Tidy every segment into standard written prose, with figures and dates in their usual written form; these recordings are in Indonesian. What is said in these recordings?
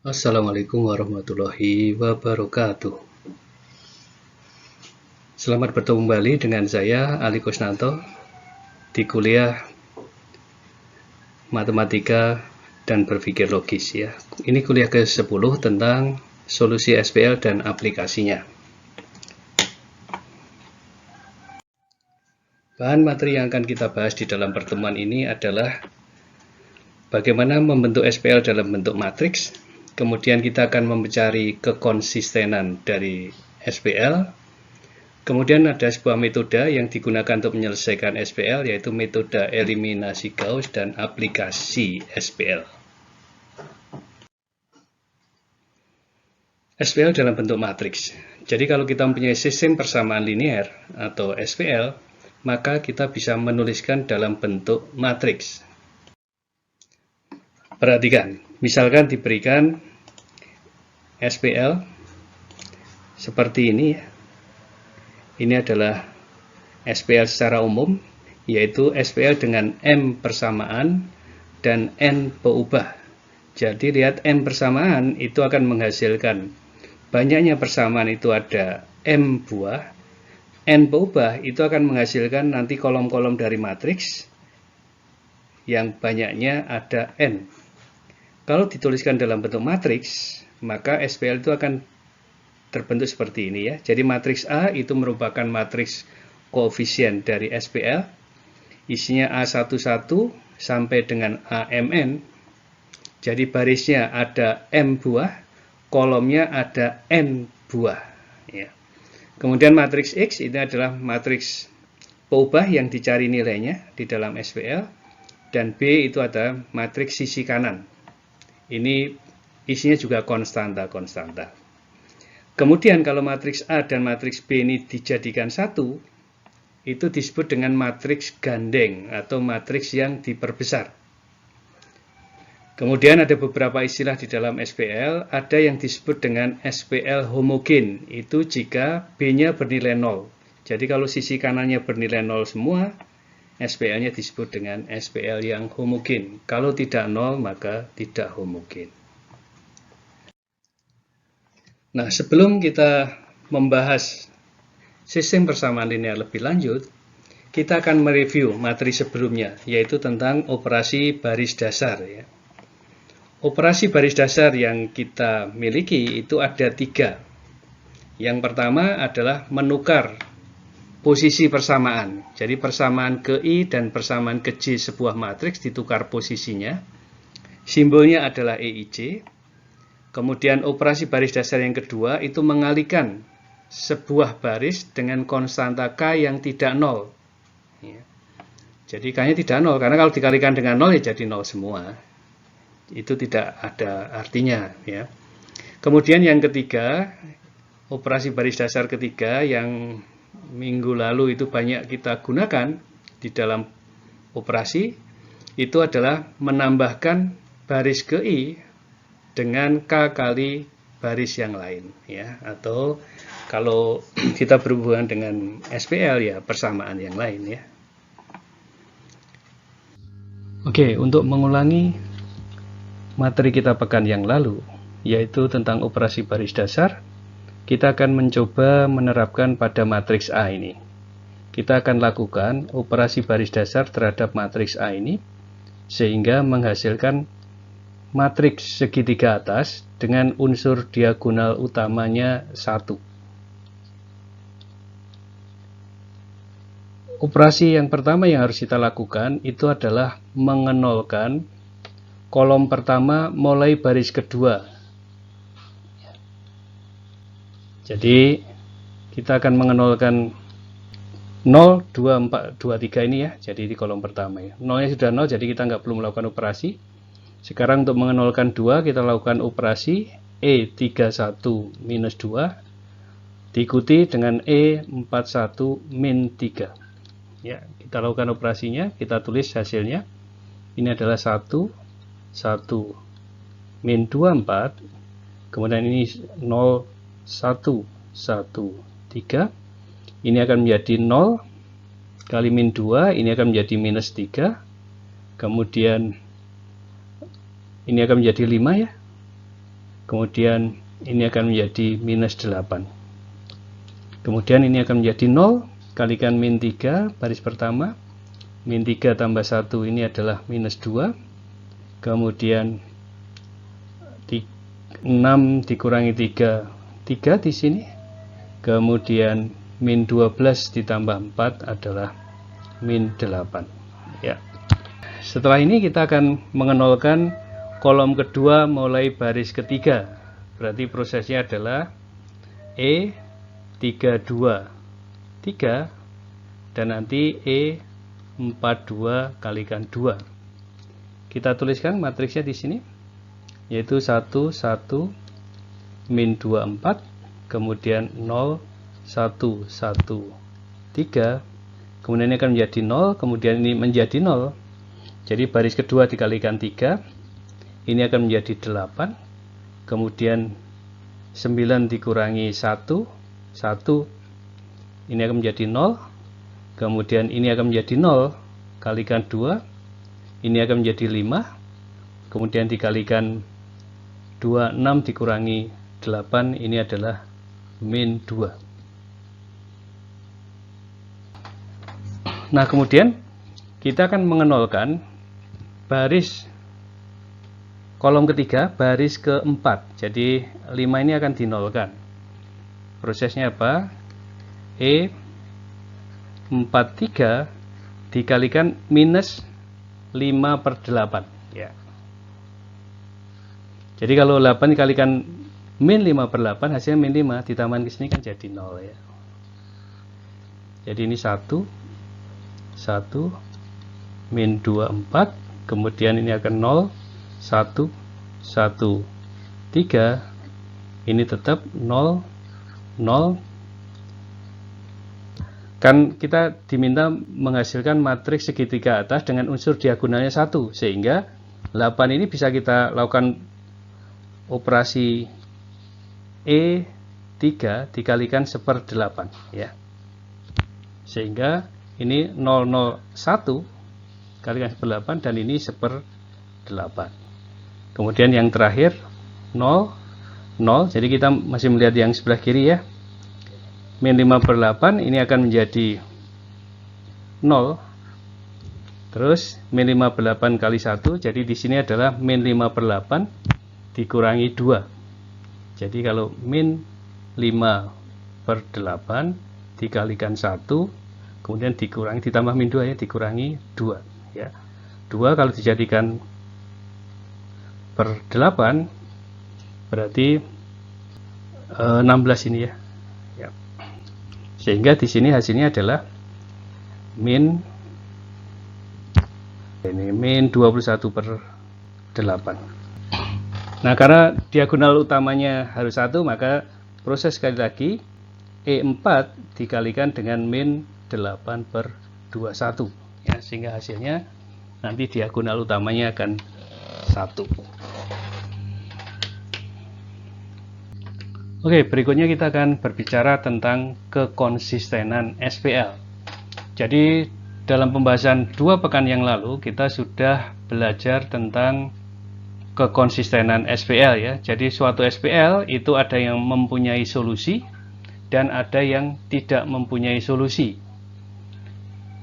Assalamualaikum warahmatullahi wabarakatuh. Selamat bertemu kembali dengan saya Ali Kusnanto di kuliah Matematika dan Berpikir Logis ya. Ini kuliah ke-10 tentang solusi SPL dan aplikasinya. Bahan materi yang akan kita bahas di dalam pertemuan ini adalah bagaimana membentuk SPL dalam bentuk matriks. Kemudian kita akan mencari kekonsistenan dari SPL. Kemudian ada sebuah metode yang digunakan untuk menyelesaikan SPL, yaitu metode eliminasi Gauss dan aplikasi SPL. SPL dalam bentuk matriks. Jadi kalau kita mempunyai sistem persamaan linear atau SPL, maka kita bisa menuliskan dalam bentuk matriks. Perhatikan, misalkan diberikan SPL seperti ini ya. Ini adalah SPL secara umum, yaitu SPL dengan M persamaan dan N peubah. Jadi lihat M persamaan itu akan menghasilkan banyaknya persamaan itu ada M buah. N peubah itu akan menghasilkan nanti kolom-kolom dari matriks yang banyaknya ada N. Kalau dituliskan dalam bentuk matriks, maka SPL itu akan terbentuk seperti ini ya. Jadi matriks A itu merupakan matriks koefisien dari SPL. Isinya A11 sampai dengan AMN. Jadi barisnya ada M buah, kolomnya ada N buah ya. Kemudian matriks X ini adalah matriks peubah yang dicari nilainya di dalam SPL, dan B itu ada matriks sisi kanan. Ini isinya juga konstanta. Kemudian kalau matriks A dan matriks B ini dijadikan satu, itu disebut dengan matriks gandeng atau matriks yang diperbesar. Kemudian ada beberapa istilah di dalam SPL, ada yang disebut dengan SPL homogen, itu jika B-nya bernilai 0. Jadi kalau sisi kanannya bernilai 0 semua, SPL-nya disebut dengan SPL yang homogen. Kalau tidak 0, maka tidak homogen. Nah, sebelum kita membahas sistem persamaan linear lebih lanjut, kita akan mereview materi sebelumnya, yaitu tentang operasi baris dasar ya. Operasi baris dasar yang kita miliki itu ada 3. Yang pertama adalah menukar posisi persamaan. Jadi persamaan ke I dan persamaan ke J sebuah matriks ditukar posisinya. Simbolnya adalah EIJ. Kemudian operasi baris dasar yang kedua itu mengalihkan sebuah baris dengan konstanta K yang tidak 0 ya. Jadi K-nya tidak 0, karena kalau dikalikan dengan 0 ya jadi 0 semua. Itu tidak ada artinya ya. Kemudian yang ketiga, operasi baris dasar ketiga yang minggu lalu itu banyak kita gunakan di dalam operasi, itu adalah menambahkan baris ke I dengan K kali baris yang lain ya, atau kalau kita berhubungan dengan SPL ya persamaan yang lain ya. Oke, untuk mengulangi materi kita pekan yang lalu, yaitu tentang operasi baris dasar, kita akan mencoba menerapkan pada matriks A ini. Kita akan lakukan operasi baris dasar terhadap matriks A ini sehingga menghasilkan matriks segitiga atas dengan unsur diagonal utamanya 1. Operasi yang pertama yang harus kita lakukan itu adalah mengenolkan kolom pertama mulai baris kedua. Jadi kita akan mengenolkan 0, 2, 4, 2, 3 ini ya. Jadi di kolom pertama ya. 0-nya sudah 0, jadi kita nggak perlu melakukan operasi. Sekarang untuk mengenolkan 2, kita lakukan operasi E31 minus 2 diikuti dengan E41 min 3 ya. Kita lakukan operasinya, kita tulis hasilnya. Ini adalah 1 min 24, kemudian ini 0 1 1 3, ini akan menjadi 0 kali min 2, ini akan menjadi minus 3, kemudian ini akan menjadi 5 ya. kemudian ini akan menjadi minus 8. Kemudian ini akan menjadi 0, kalikan min 3 baris pertama, min 3 tambah 1 ini adalah minus 2, kemudian 6 dikurangi 3, 3 di sini, kemudian min 12 ditambah 4 adalah min 8. Ya. Setelah ini kita akan mengenolkan kolom kedua mulai baris ketiga. Berarti prosesnya adalah E 32 3 dan nanti E 42 kalikan 2. Kita tuliskan matriksnya di sini, yaitu 1 1 min 24, kemudian 0 1 1 3, kemudian ini akan menjadi 0, kemudian ini menjadi 0. Jadi baris kedua dikalikan 3, ini akan menjadi 8, kemudian 9 dikurangi 1, 1, ini akan menjadi 0, kemudian ini akan menjadi 0, kalikan 2, ini akan menjadi 5, kemudian dikalikan 2, 6 dikurangi 8, ini adalah min 2. Nah, kemudian kita akan mengenolkan baris kolom ketiga, baris keempat. Jadi 5 ini akan dinolkan. Prosesnya apa? E 43 dikalikan minus 5/8. Ya. Jadi kalau 8 dikalikan min 5/8, hasilnya min 5, ditambahkan ke sini kan jadi 0 ya. Jadi ini 1 min 24, kemudian ini akan 0 1 1 3, ini tetap 0 0. Kan kita diminta menghasilkan matriks segitiga atas dengan unsur diagonalnya 1, sehingga 8 ini bisa kita lakukan operasi E3 dikalikan 1/8 ya. Sehingga ini 001 kalikan 1/8 dan ini 1/8. Kemudian yang terakhir 0 0, jadi kita masih melihat yang sebelah kiri ya. Min 5/8 ini akan menjadi 0. Terus min 5/8 kali 1, jadi di sini adalah min 5/8 dikurangi 2. Jadi kalau min 5/8 dikalikan 1, kemudian dikurangi, ditambah min 2 ya, dikurangi 2 ya. 2 kalau dijadikan per 8 berarti 16 ini ya. Ya. Sehingga di sini hasilnya adalah min 21/8. Nah, karena diagonal utamanya harus 1, maka proses sekali lagi E4 dikalikan dengan min 8/21 ya, sehingga hasilnya nanti diagonal utamanya akan 1. Oke, berikutnya kita akan berbicara tentang kekonsistenan SPL. Jadi dalam pembahasan 2 pekan yang lalu kita sudah belajar tentang kekonsistenan SPL ya. Jadi suatu SPL itu ada yang mempunyai solusi dan ada yang tidak mempunyai solusi.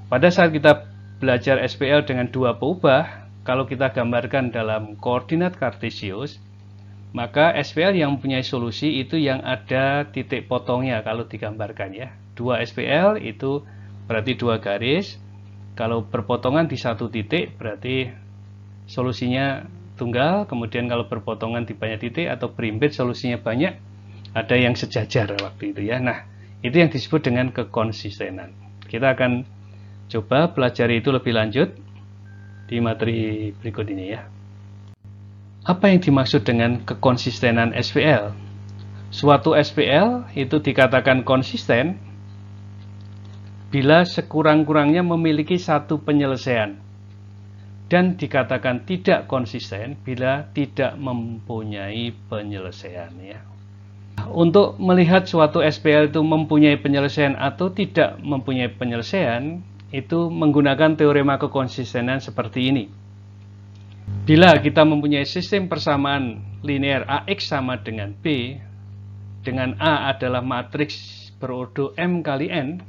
Pada saat kita belajar SPL dengan 2 peubah, kalau kita gambarkan dalam koordinat kartesius, maka SPL yang mempunyai solusi itu yang ada titik potongnya kalau digambarkan ya. 2 SPL itu berarti 2 garis. Kalau berpotongan di 1 titik berarti solusinya tunggal, kemudian kalau berpotongan di banyak titik atau berimbit solusinya banyak, ada yang sejajar waktu itu ya. Nah, itu yang disebut dengan kekonsistenan. Kita akan coba pelajari itu lebih lanjut di materi berikut ini ya. Apa yang dimaksud dengan kekonsistenan SPL? Suatu SPL itu dikatakan konsisten bila sekurang-kurangnya memiliki satu penyelesaian, dan dikatakan tidak konsisten bila tidak mempunyai penyelesaian ya. Untuk melihat suatu SPL itu mempunyai penyelesaian atau tidak mempunyai penyelesaian, itu menggunakan teorema kekonsistenan seperti ini. Bila kita mempunyai sistem persamaan linear AX sama dengan B, dengan A adalah matriks berordo M kali N,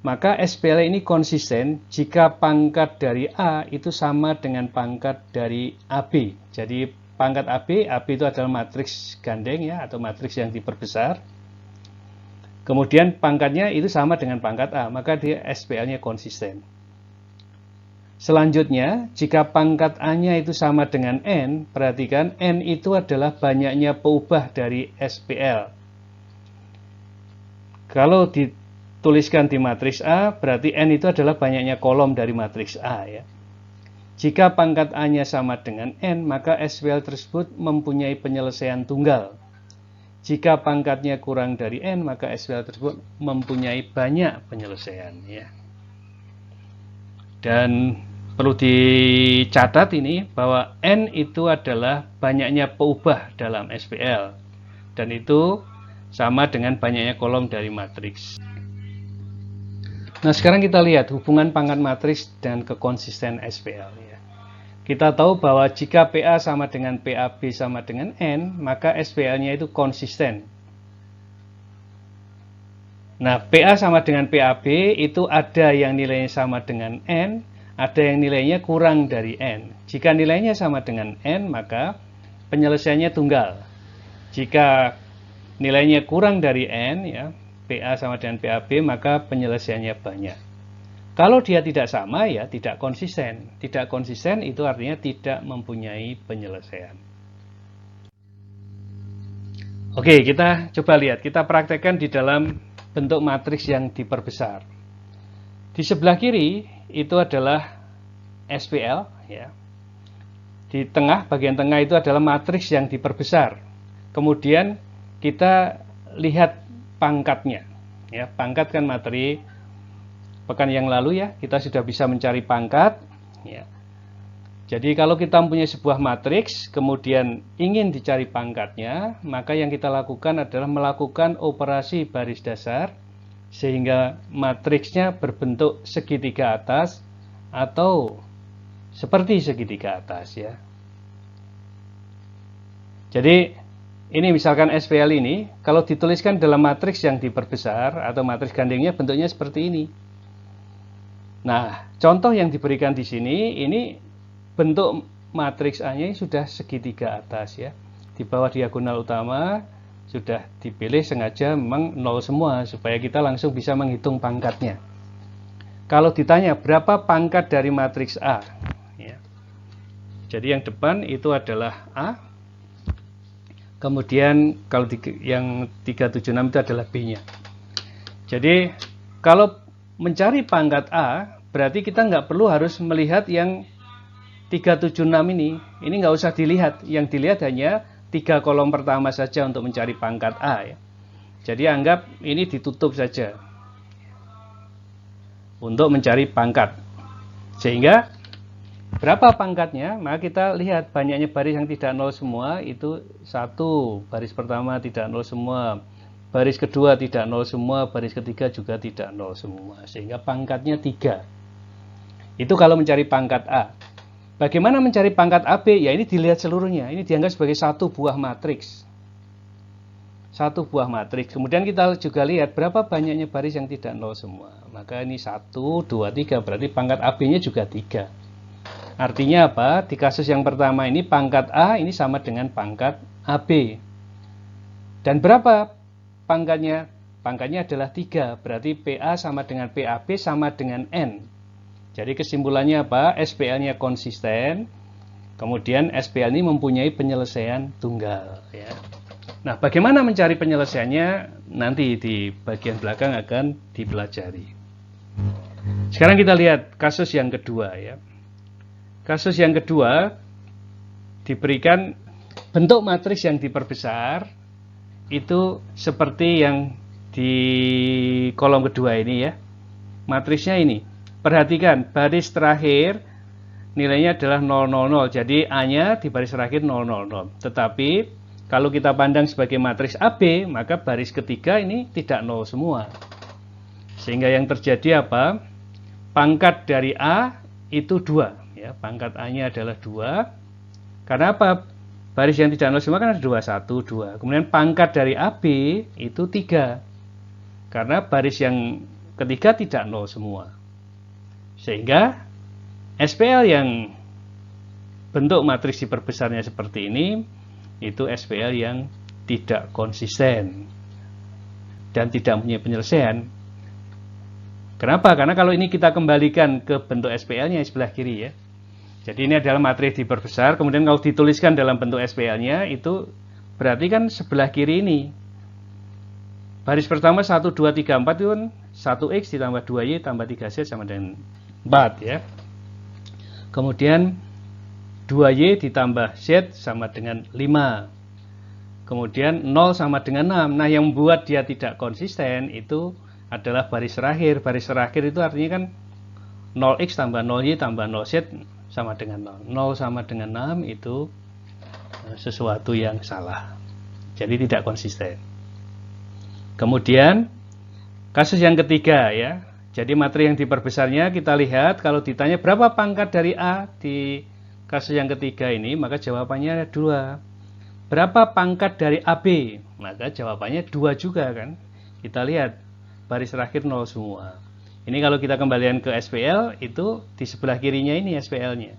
maka SPL ini konsisten jika pangkat dari A itu sama dengan pangkat dari AB. Jadi pangkat AB itu adalah matriks gandeng ya, atau matriks yang diperbesar. Kemudian pangkatnya itu sama dengan pangkat A, maka dia SPL-nya konsisten. Selanjutnya, jika pangkat A-nya itu sama dengan N, perhatikan N itu adalah banyaknya peubah dari SPL. Kalau dituliskan di matriks A, berarti N itu adalah banyaknya kolom dari matriks A ya. Jika pangkat A-nya sama dengan N, maka SPL tersebut mempunyai penyelesaian tunggal. Jika pangkatnya kurang dari N, maka SPL tersebut mempunyai banyak penyelesaian ya. Dan perlu dicatat ini bahwa N itu adalah banyaknya peubah dalam SPL, dan itu sama dengan banyaknya kolom dari matriks. Nah, sekarang kita lihat hubungan pangkat matriks dan kekonsisten SPL ya. Kita tahu bahwa jika PA sama dengan PAB sama dengan N, maka SPL-nya itu konsisten. Nah, PA sama dengan PAB itu ada yang nilainya sama dengan N, ada yang nilainya kurang dari N. Jika nilainya sama dengan N, maka penyelesaiannya tunggal. Jika nilainya kurang dari N, ya, PA sama dengan PAB, maka penyelesaiannya banyak. Kalau dia tidak sama, ya tidak konsisten. Tidak konsisten itu artinya tidak mempunyai penyelesaian. Oke, kita coba lihat. Kita praktekkan di dalam bentuk matriks yang diperbesar. Di sebelah kiri itu adalah SPL ya. Di tengah, bagian tengah itu adalah matriks yang diperbesar. Kemudian kita lihat pangkatnya ya. Pangkat kan materi pekan yang lalu ya, kita sudah bisa mencari pangkat ya. Jadi kalau kita mempunyai sebuah matriks, kemudian ingin dicari pangkatnya, maka yang kita lakukan adalah melakukan operasi baris dasar, sehingga matriksnya berbentuk segitiga atas atau seperti segitiga atas ya. Jadi ini misalkan SPL ini, kalau dituliskan dalam matriks yang diperbesar atau matriks gandengnya bentuknya seperti ini. Nah, contoh yang diberikan di sini, ini bentuk matriks A-nya sudah segitiga atas ya. Di bawah diagonal utama sudah dipilih sengaja memang 0 semua supaya kita langsung bisa menghitung pangkatnya. Kalau ditanya berapa pangkat dari matriks A ya. Jadi yang depan itu adalah A. Kemudian kalau yang 376 itu adalah B-nya. Jadi kalau mencari pangkat A, berarti kita nggak perlu harus melihat yang 376 ini nggak usah dilihat. Yang dilihat hanya 3 kolom pertama saja untuk mencari pangkat A ya. Jadi anggap ini ditutup saja untuk mencari pangkat. Sehingga berapa pangkatnya? Maka kita lihat banyaknya baris yang tidak 0 semua itu 1, baris pertama tidak 0 semua, baris kedua tidak 0 semua, baris ketiga juga tidak 0 semua. Sehingga pangkatnya 3. Itu kalau mencari pangkat A. Bagaimana mencari pangkat AB? Ya ini dilihat seluruhnya. Ini dianggap sebagai satu buah matriks. Satu buah matriks. Kemudian kita juga lihat berapa banyaknya baris yang tidak 0 semua. Maka ini 1, 2, 3. Berarti pangkat AB-nya juga 3. Artinya apa? Di kasus yang pertama ini pangkat A ini sama dengan pangkat AB. Dan berapa pangkatnya? Pangkatnya adalah 3. Berarti PA sama dengan PAB sama dengan N. Jadi kesimpulannya apa? SPL-nya konsisten, kemudian SPL ini mempunyai penyelesaian tunggal. Ya. Nah, bagaimana mencari penyelesaiannya? Nanti di bagian belakang akan dipelajari. Sekarang kita lihat kasus yang kedua. Ya. Kasus yang kedua diberikan bentuk matriks yang diperbesar, itu seperti yang di kolom kedua ini ya. Matriksnya ini. Perhatikan, baris terakhir nilainya adalah 000. Jadi A-nya di baris terakhir 000. Tetapi kalau kita pandang sebagai matriks AB, maka baris ketiga ini tidak 0 semua. Sehingga yang terjadi apa? Pangkat dari A itu 2. Ya, pangkat A-nya adalah 2. Karena apa? baris yang tidak nol semua kan ada 2, 1, 2. Kemudian pangkat dari AB itu 3. Karena baris yang ketiga tidak nol semua. Sehingga SPL yang bentuk matriks diperbesarnya seperti ini, itu SPL yang tidak konsisten dan tidak punya penyelesaian. Kenapa? Karena kalau ini kita kembalikan ke bentuk SPL-nya sebelah kiri ya. Jadi ini adalah matriks diperbesar, kemudian kalau dituliskan dalam bentuk SPL-nya itu berarti kan sebelah kiri ini. Baris pertama 1, 2, 3, 4 itu kan 1x ditambah 2y tambah 3z sama dengan 4 ya. Kemudian 2y ditambah z sama dengan 5. Kemudian 0 sama dengan 6. Nah yang membuat dia tidak konsisten itu adalah baris terakhir. Baris terakhir itu artinya kan 0x tambah 0y tambah 0z sama dengan 0. 0 sama dengan 6 itu sesuatu yang salah. Jadi tidak konsisten. Kemudian kasus yang ketiga ya. Jadi materi yang diperbesarnya kita lihat kalau ditanya berapa pangkat dari A di kasus yang ketiga ini, maka jawabannya ada 2. Berapa pangkat dari AB? Maka jawabannya 2 juga kan. Kita lihat baris terakhir 0 semua. Ini kalau kita kembalikan ke SPL, itu di sebelah kirinya ini SPL-nya.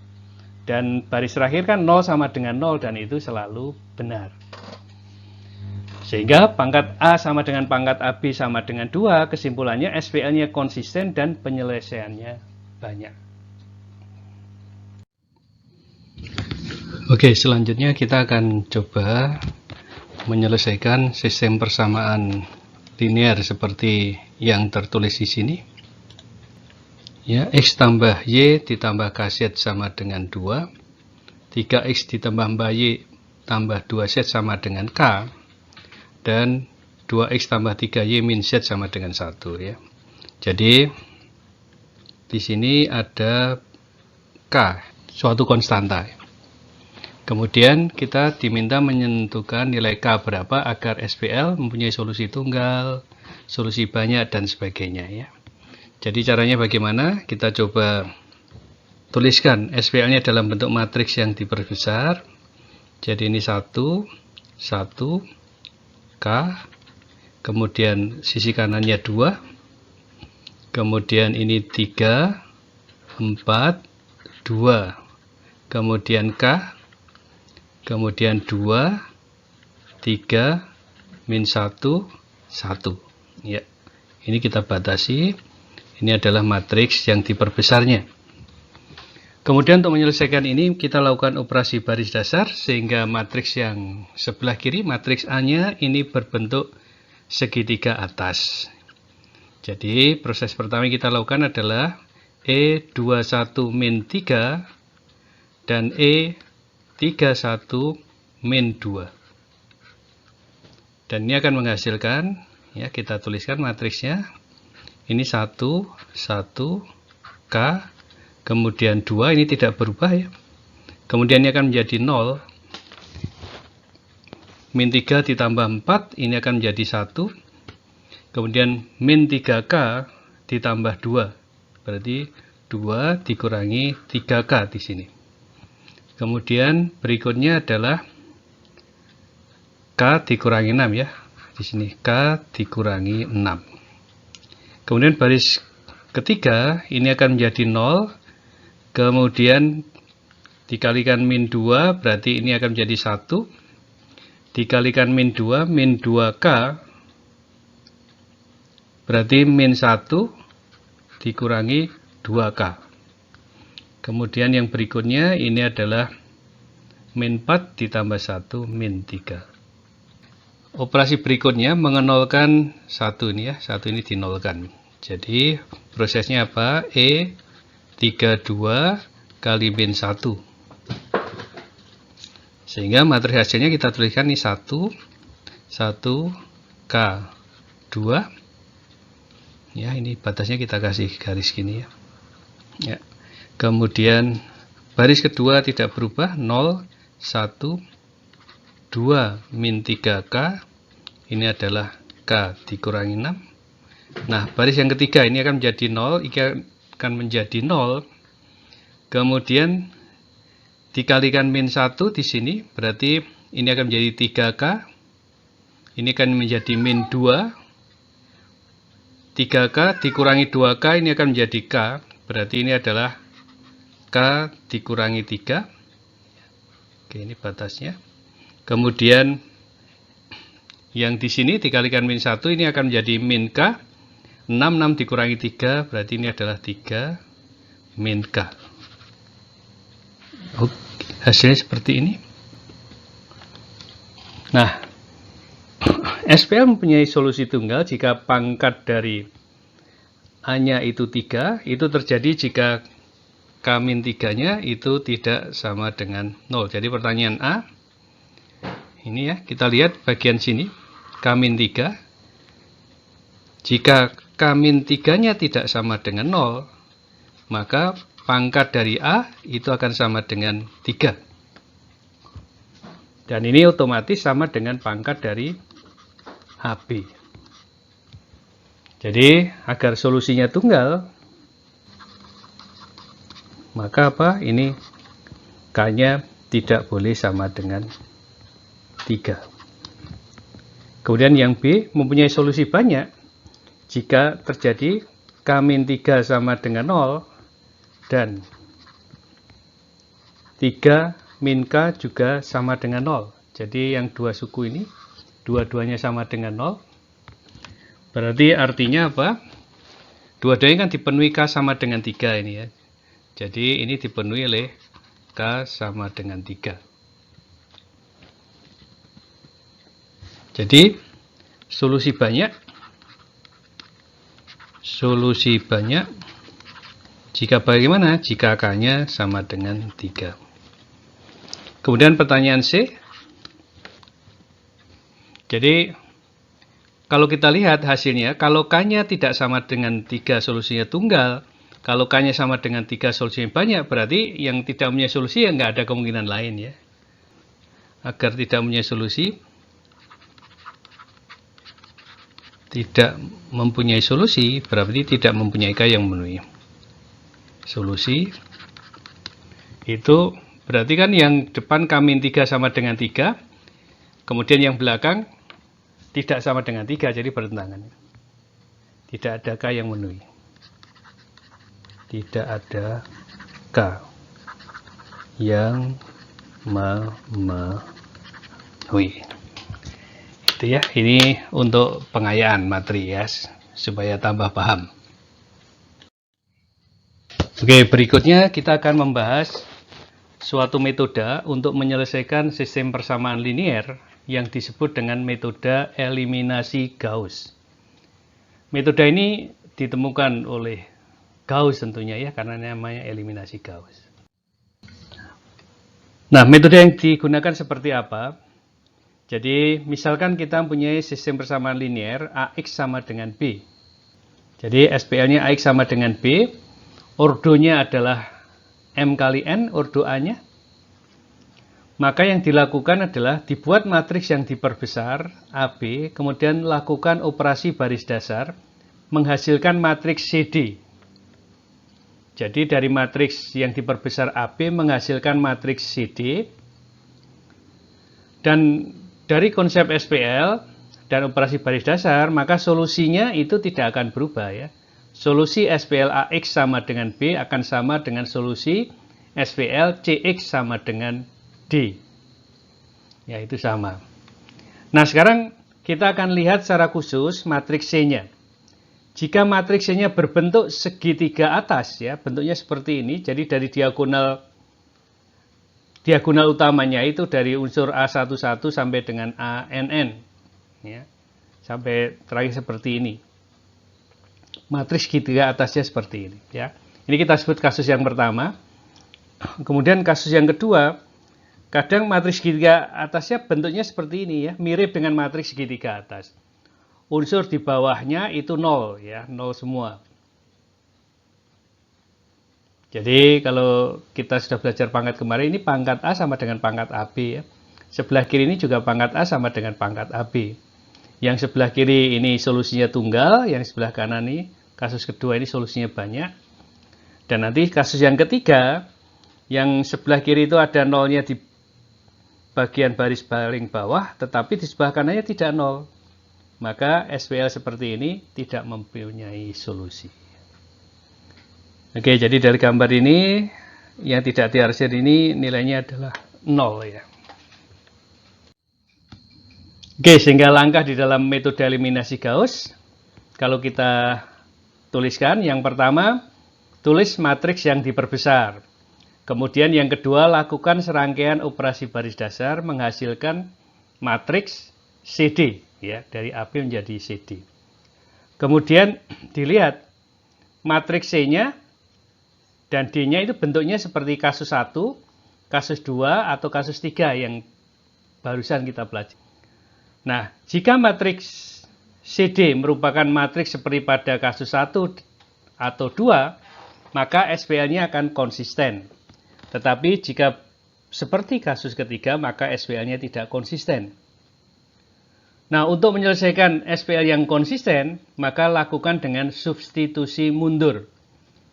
Dan baris terakhir kan 0 sama dengan 0, dan itu selalu benar. Sehingga pangkat A sama dengan pangkat AB sama dengan 2, kesimpulannya SPL-nya konsisten dan penyelesaiannya banyak. Oke, selanjutnya kita akan coba menyelesaikan sistem persamaan linear seperti yang tertulis di sini. Ya, x tambah y ditambah kz sama dengan 2, 3x ditambah y tambah 2z sama dengan k, dan 2x tambah 3y min z sama dengan 1 ya. Jadi di sini ada k, suatu konstanta. Kemudian kita diminta menentukan nilai k berapa agar SPL mempunyai solusi tunggal, solusi banyak, dan sebagainya ya. Jadi caranya bagaimana? Kita coba tuliskan SPL-nya dalam bentuk matriks yang diperbesar. Jadi ini 1, 1, K, kemudian sisi kanannya 2, kemudian ini 3, 4, 2, kemudian K, kemudian 2, 3, min 1, 1. Ya, ini kita batasi. Ini adalah matriks yang diperbesarnya. Kemudian untuk menyelesaikan ini kita lakukan operasi baris dasar sehingga matriks yang sebelah kiri, matriks A-nya ini berbentuk segitiga atas. Jadi proses pertama yang kita lakukan adalah E21 min 3 dan E31 min 2. Dan ini akan menghasilkan, ya kita tuliskan matriksnya. Ini 1, 1, K, kemudian 2, ini tidak berubah ya. Kemudian ini akan menjadi 0. Min 3 ditambah 4, ini akan menjadi 1. Kemudian min 3K ditambah 2. Berarti 2 dikurangi 3K di sini. Kemudian berikutnya adalah K dikurangi 6 ya. Di sini K dikurangi 6. Kemudian baris ketiga ini akan menjadi 0, kemudian dikalikan min 2 berarti ini akan menjadi 1, dikalikan min 2, min 2K berarti min 1 dikurangi 2K. Kemudian yang berikutnya ini adalah min 4 ditambah 1 min 3. Operasi berikutnya mengenolkan 1 ini ya, 1 ini dinolkan. Jadi prosesnya apa? E32 kali min 1. Sehingga matriks hasilnya kita tuliskan ini 1, 1, K, 2. Ya, ini batasnya kita kasih garis gini ya. Ya. Kemudian baris kedua tidak berubah, 0, 1, 2 min 3K, ini adalah K dikurangi 6. Nah, baris yang ketiga ini akan menjadi 0, ini akan menjadi 0. Kemudian dikalikan min 1 di sini, berarti ini akan menjadi 3K. Ini akan menjadi min 2. 3K dikurangi 2K, ini akan menjadi K. Berarti ini adalah K dikurangi 3. Oke, ini batasnya. Kemudian yang di sini dikalikan min 1, ini akan menjadi min K. 6 dikurangi 3, berarti ini adalah 3 min K. Oke, hasilnya seperti ini. Nah, SPL mempunyai solusi tunggal jika pangkat dari A-nya itu 3, itu terjadi jika K-3-nya itu tidak sama dengan 0. Jadi pertanyaan A, ini ya, kita lihat bagian sini, K-3. Jika K-3-nya tidak sama dengan 0, maka pangkat dari A itu akan sama dengan 3. Dan ini otomatis sama dengan pangkat dari AB. Jadi, agar solusinya tunggal, maka apa? Ini K-nya tidak boleh sama dengan 3. Kemudian yang B mempunyai solusi banyak. Jika terjadi K-3 sama dengan 0, dan 3 min K juga sama dengan 0. Jadi yang dua suku ini, dua-duanya sama dengan 0. Berarti artinya apa? Dua-duanya kan dipenuhi K sama dengan 3 ini ya. Jadi ini dipenuhi oleh K sama dengan 3. Jadi solusi banyak jika bagaimana? Jika K-nya sama dengan 3. Kemudian pertanyaan C. Jadi kalau kita lihat hasilnya, kalau K-nya tidak sama dengan 3 solusinya tunggal, kalau K-nya sama dengan 3 solusinya banyak, berarti yang tidak mempunyai solusi ya nggak ada kemungkinan lain ya. Agar tidak mempunyai solusi, berarti tidak mempunyai K yang memenuhi solusi. Itu berarti kan yang depan K-3 sama dengan 3, kemudian yang belakang tidak sama dengan 3, jadi bertentangan. Tidak ada K yang memenuhi. Tidak ada K yang memenuhi. Itu ya, ini untuk pengayaan materi ya, supaya tambah paham. Oke, berikutnya kita akan membahas suatu metode untuk menyelesaikan sistem persamaan linier yang disebut dengan metode eliminasi Gauss. Metode ini ditemukan oleh Gauss tentunya ya, karena namanya eliminasi Gauss. Nah, metode yang digunakan seperti apa? Jadi, misalkan kita mempunyai sistem persamaan linier AX sama dengan B. Jadi, SPL-nya AX sama dengan B. Ordonya adalah M kali N, ordo A-nya. Maka yang dilakukan adalah dibuat matriks yang diperbesar, AB, kemudian lakukan operasi baris dasar, menghasilkan matriks CD. Jadi dari matriks yang diperbesar AB menghasilkan matriks CD. Dan dari konsep SPL dan operasi baris dasar, maka solusinya itu tidak akan berubah ya. Solusi SPL AX sama dengan B akan sama dengan solusi SPL CX sama dengan D. Ya, itu sama. Nah, sekarang kita akan lihat secara khusus matriks C-nya. Jika matriks C-nya berbentuk segitiga atas ya, bentuknya seperti ini. Jadi dari diagonal utamanya itu dari unsur A11 sampai dengan ANN ya. Sampai terakhir seperti ini. Matriks segitiga atasnya seperti ini ya. Ini kita sebut kasus yang pertama. Kemudian kasus yang kedua, kadang matriks segitiga atasnya bentuknya seperti ini ya, mirip dengan matriks segitiga atas. Unsur di bawahnya itu 0 ya, 0 semua. Jadi kalau kita sudah belajar pangkat kemarin, ini pangkat A sama dengan pangkat AB ya. Sebelah kiri ini juga pangkat A sama dengan pangkat AB. Yang sebelah kiri ini solusinya tunggal, yang sebelah kanan ini kasus kedua ini solusinya banyak. Dan nanti kasus yang ketiga, Yang sebelah kiri itu ada nolnya di bagian baris paling bawah, tetapi di sebelah kanannya tidak nol. Maka SPL seperti ini tidak mempunyai solusi. Oke, jadi dari gambar ini yang tidak diarsir ini nilainya adalah 0 ya. Oke, sehingga langkah di dalam metode eliminasi Gauss, kalau kita tuliskan, yang pertama, tulis matriks yang diperbesar. Kemudian yang kedua, lakukan serangkaian operasi baris dasar menghasilkan matriks CD, ya, dari AB menjadi CD. Kemudian dilihat matriks C-nya dan D-nya itu bentuknya seperti kasus 1, kasus 2, atau kasus 3 yang barusan kita pelajari. Nah, jika matriks CD merupakan matriks seperti pada kasus 1 atau 2, maka SPL-nya akan konsisten. Tetapi jika seperti kasus ketiga, maka SPL-nya tidak konsisten. Nah, untuk menyelesaikan SPL yang konsisten, maka lakukan dengan substitusi mundur.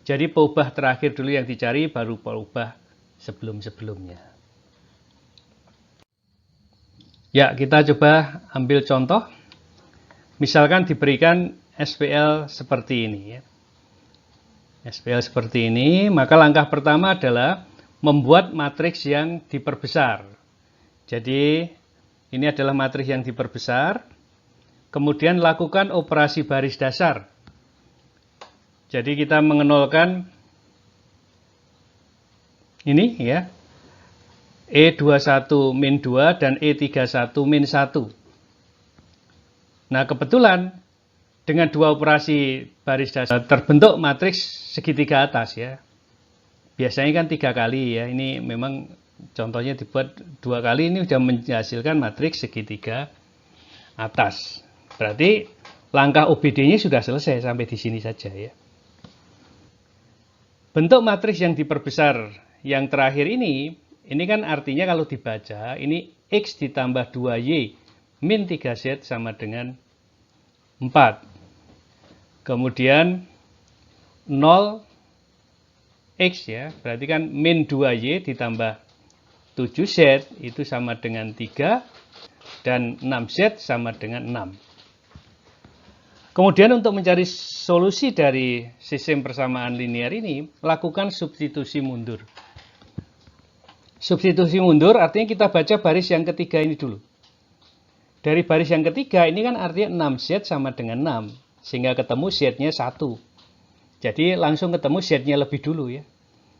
Jadi peubah terakhir dulu yang dicari, baru peubah sebelum-sebelumnya. Ya, kita coba ambil contoh. Misalkan diberikan SPL seperti ini. Ya. SPL seperti ini, maka langkah pertama adalah membuat matriks yang diperbesar. Jadi, ini adalah matriks yang diperbesar. Kemudian lakukan operasi baris dasar. Jadi kita mengenolkan ini ya. E21 min 2 dan E31 min 1. Nah, kebetulan dengan dua operasi baris dasar terbentuk matriks segitiga atas ya. Biasanya kan 3 kali ya. Ini memang contohnya dibuat 2 kali, ini sudah menghasilkan matriks segitiga atas. Berarti langkah OBD-nya sudah selesai sampai di sini saja ya. Bentuk matriks yang diperbesar yang terakhir ini kan artinya kalau dibaca, ini X ditambah 2Y min 3Z sama dengan 4. Kemudian 0X ya, berarti kan min 2Y ditambah 7Z itu sama dengan 3, dan 6Z sama dengan 6. Kemudian untuk mencari solusi dari sistem persamaan linear ini, lakukan substitusi mundur. Substitusi mundur artinya kita baca baris yang ketiga ini dulu. Dari baris yang ketiga ini kan artinya 6Z sama dengan 6. Sehingga ketemu Z-nya 1. Jadi langsung ketemu Z-nya lebih dulu ya.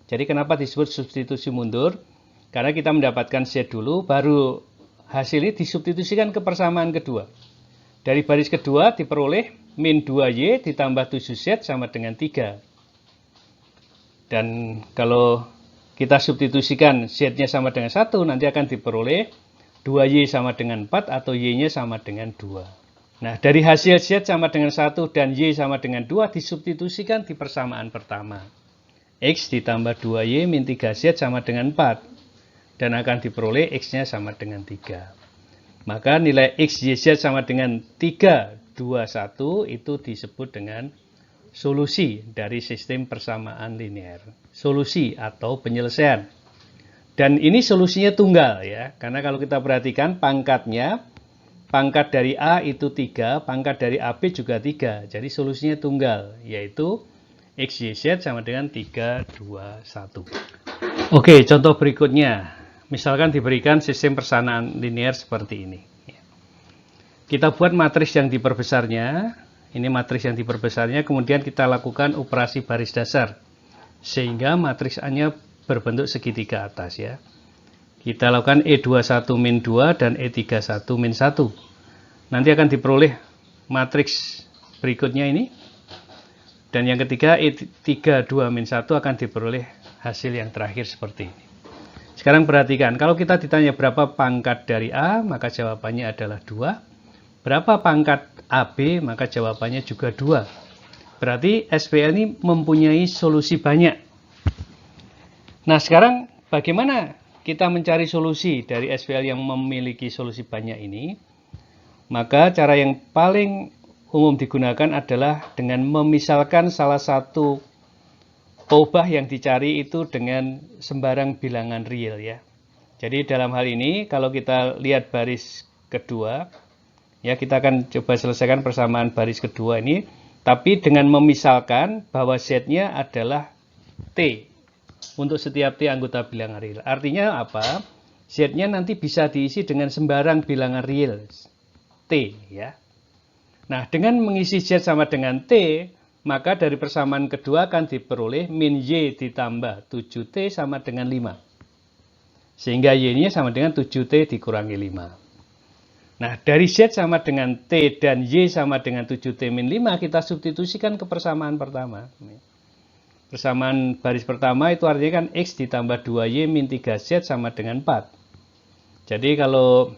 Jadi kenapa disebut substitusi mundur? Karena kita mendapatkan Z dulu, baru hasilnya disubstitusikan ke persamaan kedua. Dari baris kedua diperoleh min 2Y ditambah 7Z sama dengan 3. Dan kalau kita substitusikan Z-nya sama dengan 1, nanti akan diperoleh 2Y sama dengan 4 atau Y-nya sama dengan 2. Nah, dari hasil Z sama dengan 1 dan Y sama dengan 2 disubstitusikan di persamaan pertama. X ditambah 2Y min 3Z sama dengan 4. Dan akan diperoleh X-nya sama dengan 3. Maka nilai X, Y, Z sama dengan 3, 2, 1 itu disebut dengan solusi dari sistem persamaan linear. Solusi atau penyelesaian. Dan ini solusinya tunggal ya. Karena kalau kita perhatikan pangkatnya, pangkat dari A itu 3, pangkat dari AB juga 3. Jadi solusinya tunggal, yaitu X, Y, Z sama dengan 3, 2, 1. Oke, contoh berikutnya. Misalkan diberikan sistem persamaan linear seperti ini. Kita buat matriks yang diperbesarnya. Ini matriks yang diperbesarnya. Kemudian kita lakukan operasi baris dasar. Sehingga matriks A-nya berbentuk segitiga atas ya. Kita lakukan E21 min 2 dan E31 min 1. Nanti akan diperoleh matriks berikutnya ini. Dan yang ketiga E32 min 1 akan diperoleh hasil yang terakhir seperti ini. Sekarang perhatikan, kalau kita ditanya berapa pangkat dari A, maka jawabannya adalah 2. Berapa pangkat AB, maka jawabannya juga 2. Berarti SPL ini mempunyai solusi banyak. Nah, sekarang bagaimana kita mencari solusi dari SPL yang memiliki solusi banyak ini? Maka cara yang paling umum digunakan adalah dengan memisalkan salah satu peubah yang dicari itu dengan sembarang bilangan real ya. Jadi dalam hal ini kalau kita lihat baris kedua, ya kita akan coba selesaikan persamaan baris kedua ini, tapi dengan memisalkan bahwa Z-nya adalah T untuk setiap T anggota bilangan real. Artinya apa? Z-nya nanti bisa diisi dengan sembarang bilangan real T ya. Nah, dengan mengisi Z sama dengan T, maka dari persamaan kedua akan diperoleh min Y ditambah 7T sama dengan 5. Sehingga Y-nya sama dengan 7T dikurangi 5. Nah, dari Z sama dengan T dan Y sama dengan 7T min 5, kita substitusikan ke persamaan pertama. Persamaan baris pertama itu artinya kan X ditambah 2Y min 3Z sama dengan 4. Jadi kalau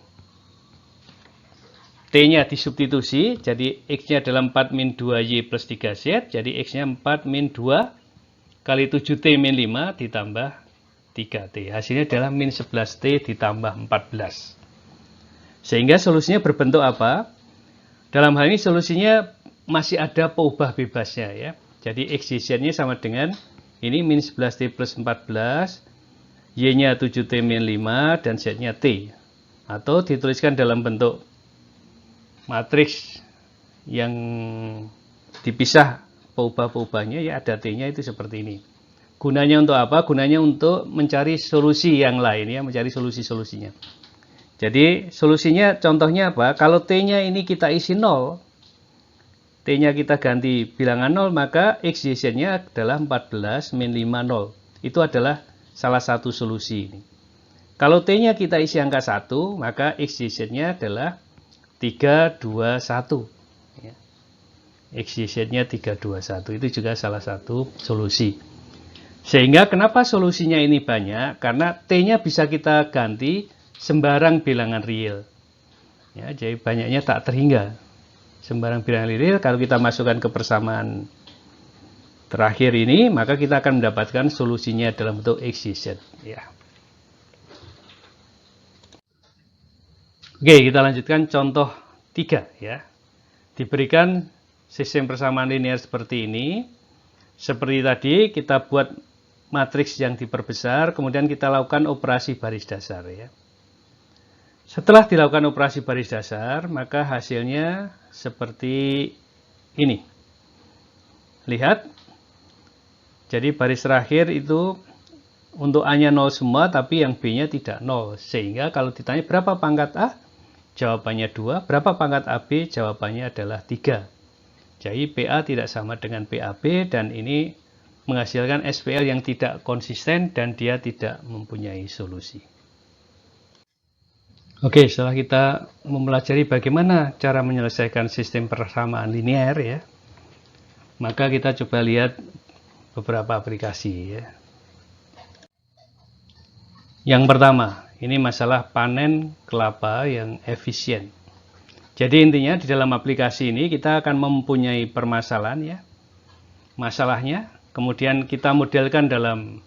T-nya disubstitusi, jadi X-nya adalah 4 min 2Y plus 3Z, jadi X-nya 4 min 2 kali 7T min 5 ditambah 3T. Hasilnya adalah min 11T ditambah 14. Sehingga solusinya berbentuk apa? Dalam hal ini solusinya masih ada peubah bebasnya ya. Jadi X Y-nya sama dengan ini min 11T plus 14, Y-nya 7T min 5, dan Z-nya T. Atau dituliskan dalam bentuk matriks yang dipisah peubah-peubahnya ya, ada T-nya itu seperti ini. Gunanya untuk apa? Gunanya untuk mencari solusi yang lain ya, mencari solusi-solusinya. Jadi solusinya contohnya apa? Kalau T-nya ini kita isi 0, T-nya kita ganti bilangan 0, maka X, Y, Z-nya adalah 14 min 5, 0. Itu adalah salah satu solusi ini. Kalau T-nya kita isi angka 1, maka X, Y, Z-nya adalah 3, 2, 1. Ya. X, Y, Z-nya 3, 2, 1. Itu juga salah satu solusi. Sehingga kenapa solusinya ini banyak? Karena T-nya bisa kita ganti sembarang bilangan real. Ya, jadi banyaknya tak terhingga. Sembarang bilangan real, kalau kita masukkan ke persamaan terakhir ini, maka kita akan mendapatkan solusinya dalam bentuk X, Y, Z. Ya. Oke, kita lanjutkan contoh 3 ya. Diberikan sistem persamaan linear seperti ini. Seperti tadi kita buat matriks yang diperbesar, kemudian kita lakukan operasi baris dasar ya. Setelah dilakukan operasi baris dasar, maka hasilnya seperti ini. Lihat. Jadi baris terakhir itu untuk A-nya 0 semua, tapi yang B-nya tidak 0. Sehingga kalau ditanya berapa pangkat A? Jawabannya 2. Berapa pangkat AB? Jawabannya adalah 3. Jadi PA tidak sama dengan PAB, dan ini menghasilkan SPL yang tidak konsisten dan dia tidak mempunyai solusi. Oke, setelah kita mempelajari bagaimana cara menyelesaikan sistem persamaan linear ya, maka kita coba lihat beberapa aplikasi ya. Yang pertama, ini masalah panen kelapa yang efisien. Jadi intinya di dalam aplikasi ini kita akan mempunyai permasalahan ya, masalahnya, kemudian kita modelkan dalam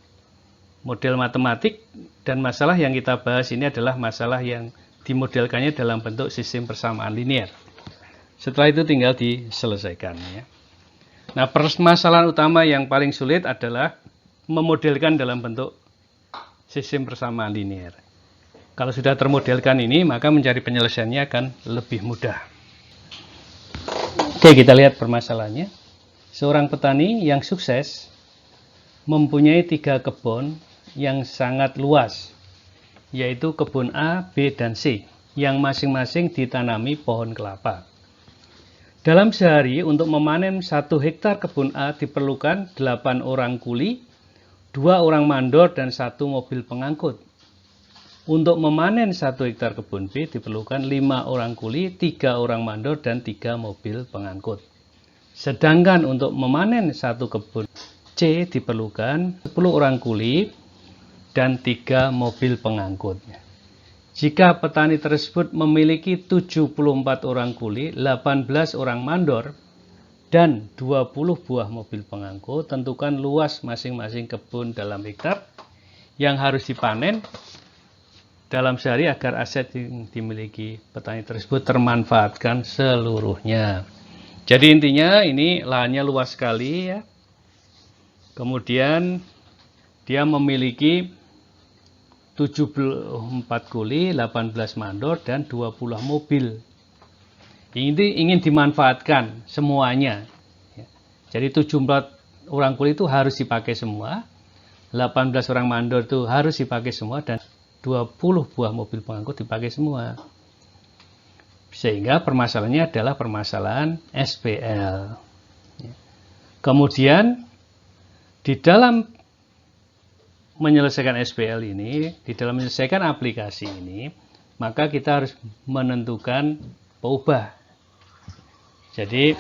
model matematik, dan masalah yang kita bahas ini adalah masalah yang dimodelkannya dalam bentuk sistem persamaan linear. Setelah itu tinggal diselesaikan ya. Nah, permasalahan utama yang paling sulit adalah memodelkan dalam bentuk sistem persamaan linear. Kalau sudah termodelkan ini, maka mencari penyelesaiannya akan lebih mudah. Oke, kita lihat permasalahannya. Seorang petani yang sukses mempunyai 3 kebun yang sangat luas, yaitu kebun A, B, dan C, yang masing-masing ditanami pohon kelapa. Dalam sehari, untuk memanen 1 hektar kebun A diperlukan 8 orang kuli, 2 orang mandor, dan 1 mobil pengangkut. Untuk memanen 1 hektar kebun B diperlukan 5 orang kuli, 3 orang mandor, dan 3 mobil pengangkut. Sedangkan untuk memanen 1 kebun C diperlukan 10 orang kuli dan 3 mobil pengangkut. Jika petani tersebut memiliki 74 orang kuli, 18 orang mandor, dan 20 buah mobil pengangkut, tentukan luas masing-masing kebun dalam hektar yang harus dipanen dalam sehari agar aset yang dimiliki petani tersebut termanfaatkan seluruhnya. Jadi intinya ini lahannya luas sekali ya. Kemudian dia memiliki 74 kuli, 18 mandor, dan 20 mobil. Ini ingin dimanfaatkan semuanya. Jadi 74 orang kuli itu harus dipakai semua, 18 orang mandor itu harus dipakai semua, dan 20 buah mobil pengangkut dipakai semua. Sehingga permasalahannya adalah permasalahan SPL. Kemudian di dalam menyelesaikan SPL ini, di dalam menyelesaikan aplikasi ini, maka kita harus menentukan peubah. Jadi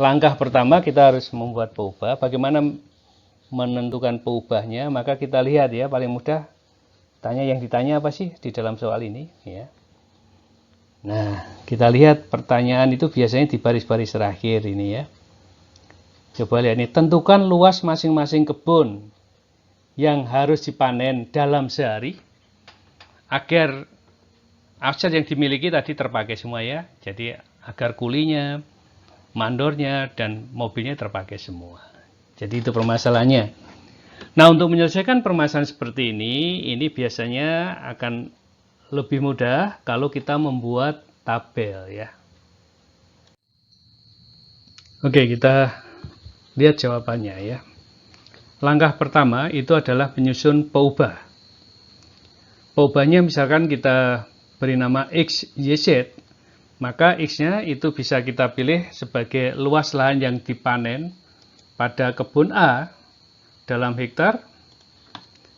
langkah pertama kita harus membuat peubah. Bagaimana menentukan peubahnya? Maka kita lihat ya, paling mudah yang ditanya apa sih di dalam soal ini ya. Nah, kita lihat pertanyaan itu biasanya di baris-baris terakhir ini ya. Coba lihat ini, tentukan luas masing-masing kebun yang harus dipanen dalam sehari agar aset yang dimiliki tadi terpakai semua ya. Jadi agar kulinya, mandornya, dan mobilnya terpakai semua. Jadi itu permasalahannya. Nah, untuk menyelesaikan permasalahan seperti ini biasanya akan lebih mudah kalau kita membuat tabel ya. Oke, kita lihat jawabannya ya. Langkah pertama itu adalah menyusun peubah. Peubahnya misalkan kita beri nama X, Y, Z. Maka X-nya itu bisa kita pilih sebagai luas lahan yang dipanen pada kebun A dalam hektar.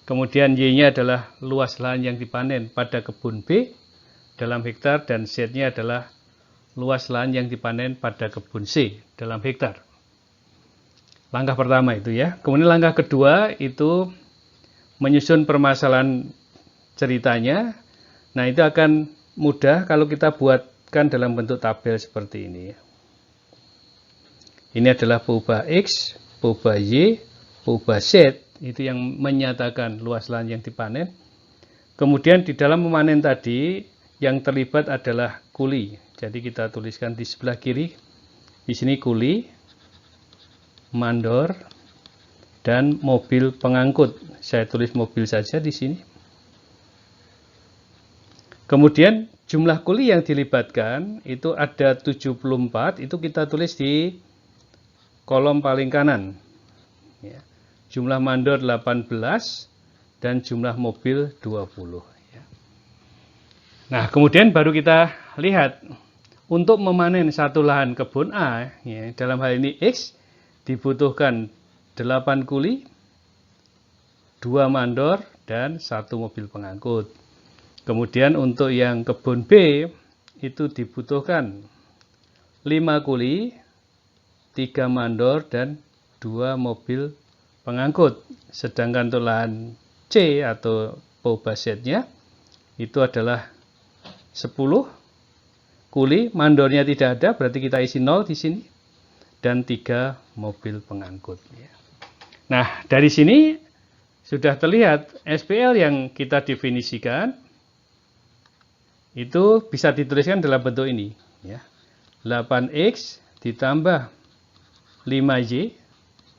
Kemudian Y-nya adalah luas lahan yang dipanen pada kebun B dalam hektar. Dan Z-nya adalah luas lahan yang dipanen pada kebun C dalam hektar. Langkah pertama itu ya. Kemudian langkah kedua itu menyusun permasalahan ceritanya. Nah, itu akan mudah kalau kita buatkan dalam bentuk tabel seperti ini. Ini adalah peubah X, peubah Y, peubah Z, itu yang menyatakan luas lahan yang dipanen. Kemudian di dalam memanen tadi yang terlibat adalah kuli. Jadi kita tuliskan di sebelah kiri. Di sini kuli, mandor, dan mobil pengangkut. Saya tulis mobil saja di sini. Kemudian jumlah kuli yang dilibatkan itu ada 74, itu kita tulis di kolom paling kanan. Ya. Jumlah mandor 18 dan jumlah mobil 20. Ya. Nah, kemudian baru kita lihat untuk memanen satu lahan kebun A, ya, dalam hal ini X, dibutuhkan 8 kuli, 2 mandor, dan 1 mobil pengangkut. Kemudian untuk yang kebun B itu dibutuhkan 5 kuli, 3 mandor, dan 2 mobil pengangkut. Sedangkan untuk lahan C atau peubah Z-nya itu adalah 10 kuli, mandornya tidak ada, berarti kita isi 0 di sini, dan 3 mobil pengangkut. Nah, dari sini sudah terlihat SPL yang kita definisikan itu bisa dituliskan dalam bentuk ini ya. 8X ditambah 5Y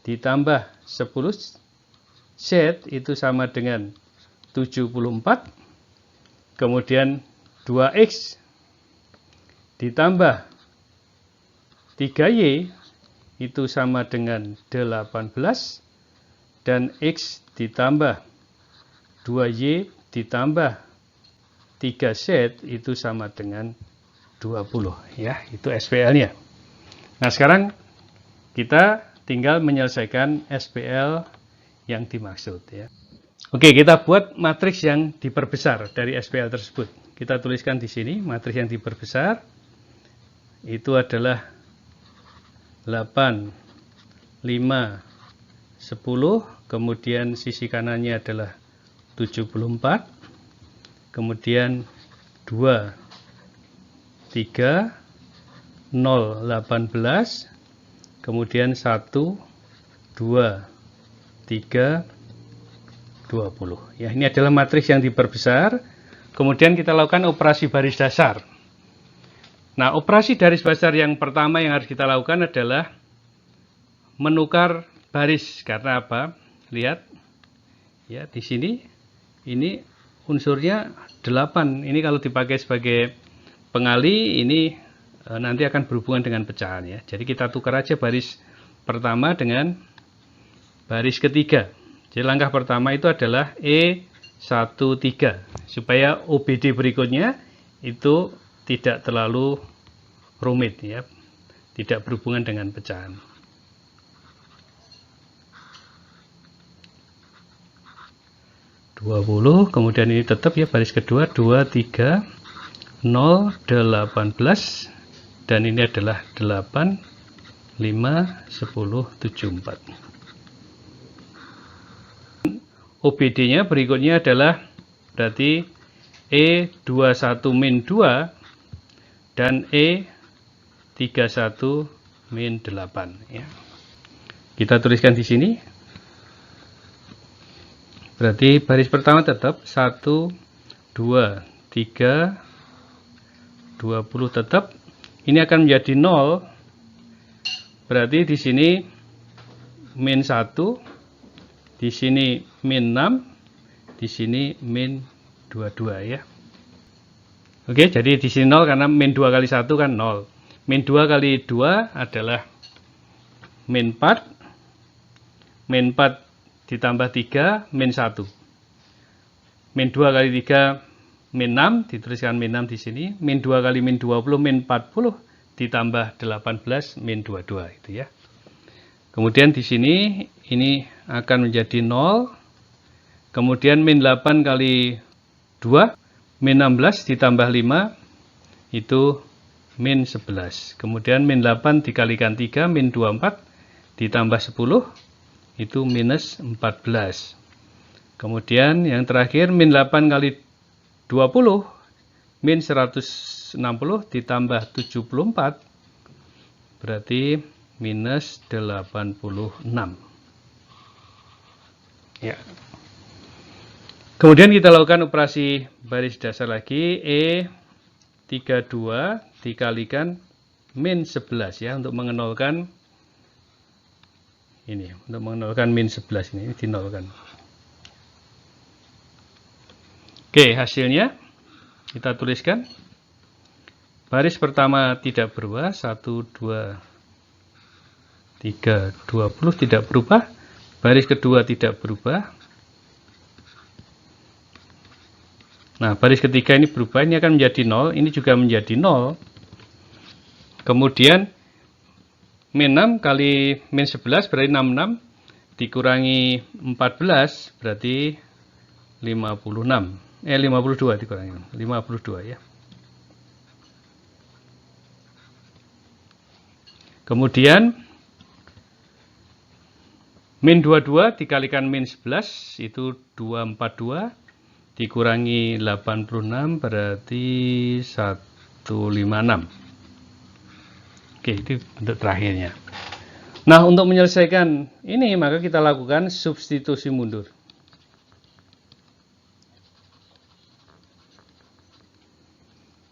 ditambah 10Z itu sama dengan 74. Kemudian 2X ditambah 3Y itu sama dengan 18. Dan X ditambah 2Y ditambah 3Z itu sama dengan 20 ya, itu SPL-nya. Nah, sekarang kita tinggal menyelesaikan SPL yang dimaksud ya. Oke, kita buat matriks yang diperbesar dari SPL tersebut. Kita tuliskan di sini matriks yang diperbesar itu adalah 8, 5, 10, kemudian sisi kanannya adalah 74. Kemudian 2, 3, 0, 18, kemudian 1, 2, 3, 20. Ya, ini adalah matriks yang diperbesar. Kemudian kita lakukan operasi baris dasar. Nah, operasi baris dasar yang pertama yang harus kita lakukan adalah menukar baris. Karena apa? Lihat ya, di sini ini unsurnya 8. Ini kalau dipakai sebagai pengali, ini nanti akan berhubungan dengan pecahan ya. Jadi kita tukar aja baris pertama dengan baris ketiga. Jadi langkah pertama itu adalah E13, supaya OBD berikutnya itu tidak terlalu rumit ya, tidak berhubungan dengan pecahan. Kemudian ini tetap ya, baris kedua 2, 3, 0, 18, dan ini adalah 8, 5, 10, 7, 4. OBD-nya berikutnya adalah berarti E21 min 2 dan E31 min 8 ya. Kita tuliskan di sini. Berarti baris pertama tetap 1, 2, 3, 20 tetap. Ini akan menjadi 0. Berarti di sini min 1, di sini min 6, di sini min 22 ya. Oke, jadi di sini 0 karena min 2 kali 1 kan 0. Min 2 kali 2 adalah min 4. Min 4 ditambah 3, min 1. Min 2 kali 3, min 6, dituliskan min 6 di sini. Min 2 kali min 20, min 40, ditambah 18, min 22, itu ya. Kemudian di sini, ini akan menjadi 0. Kemudian min 8 kali 2, min 16, ditambah 5, itu min 11. Kemudian min 8 dikalikan 3, min 24, ditambah 10, itu minus 14. Kemudian yang terakhir min 8 kali 20, min 160 ditambah 74, berarti minus 86 ya. Kemudian kita lakukan operasi baris dasar lagi. E32 dikalikan min 11 ya, untuk mengenolkan ini, untuk mengenolkan min 11 ini dinolkan. Oke, hasilnya kita tuliskan. Baris pertama tidak berubah, 1, 2, 3, 20 tidak berubah. Baris kedua tidak berubah. Nah, baris ketiga ini berubah, ini akan menjadi 0, ini juga menjadi 0. Kemudian min 6 kali min 11 berarti 66, dikurangi 14 berarti 56. 52 dikurangi 52 ya. Kemudian min 22 dikalikan min 11 itu 242, dikurangi 86 berarti 156. Oke, itu bentuk terakhirnya. Nah, untuk menyelesaikan ini maka kita lakukan substitusi mundur.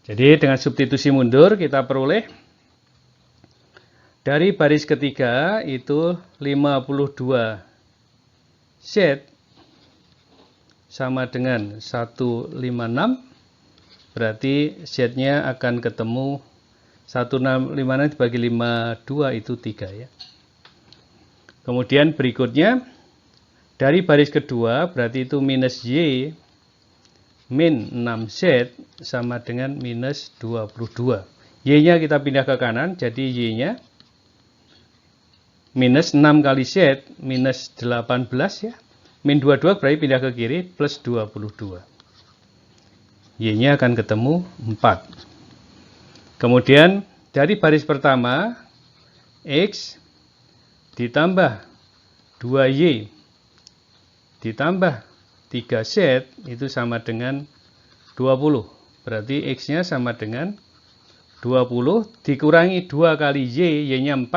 Jadi dengan substitusi mundur kita peroleh dari baris ketiga itu 52 Z sama dengan 156, berarti Z-nya akan ketemu 156 dibagi 52 itu 3 ya. Kemudian berikutnya dari baris kedua berarti itu minus Y min 6Z sama dengan minus 22. Y-nya kita pindah ke kanan, jadi Y-nya minus 6 kali Z minus 18 ya. Min 22 berarti pindah ke kiri plus 22. Y-nya akan ketemu 4. Kemudian dari baris pertama X ditambah 2Y ditambah 3Z itu sama dengan 20. Berarti X-nya sama dengan 20 dikurangi 2 kali Y, Y-nya 4.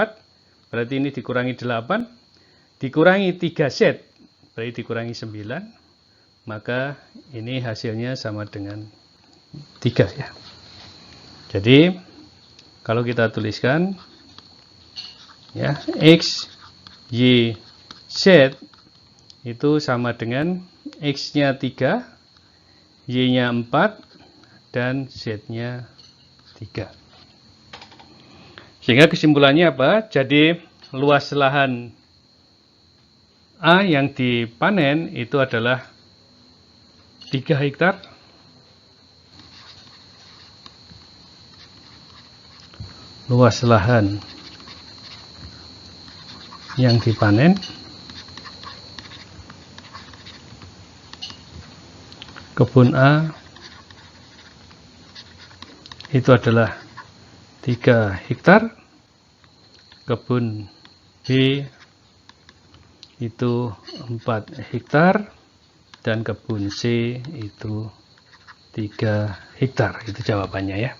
Berarti ini dikurangi 8. Dikurangi 3Z, berarti dikurangi 9. Maka ini hasilnya sama dengan 3 ya. Jadi kalau kita tuliskan ya, X, Y, Z itu sama dengan X-nya 3, Y-nya 4, dan Z-nya 3. Sehingga kesimpulannya apa? Jadi luas lahan A yang dipanen itu adalah 3 hektar. Luas lahan yang dipanen kebun A itu adalah 3 hektar, kebun B itu 4 hektar, dan kebun C itu 3 hektar. Itu jawabannya ya.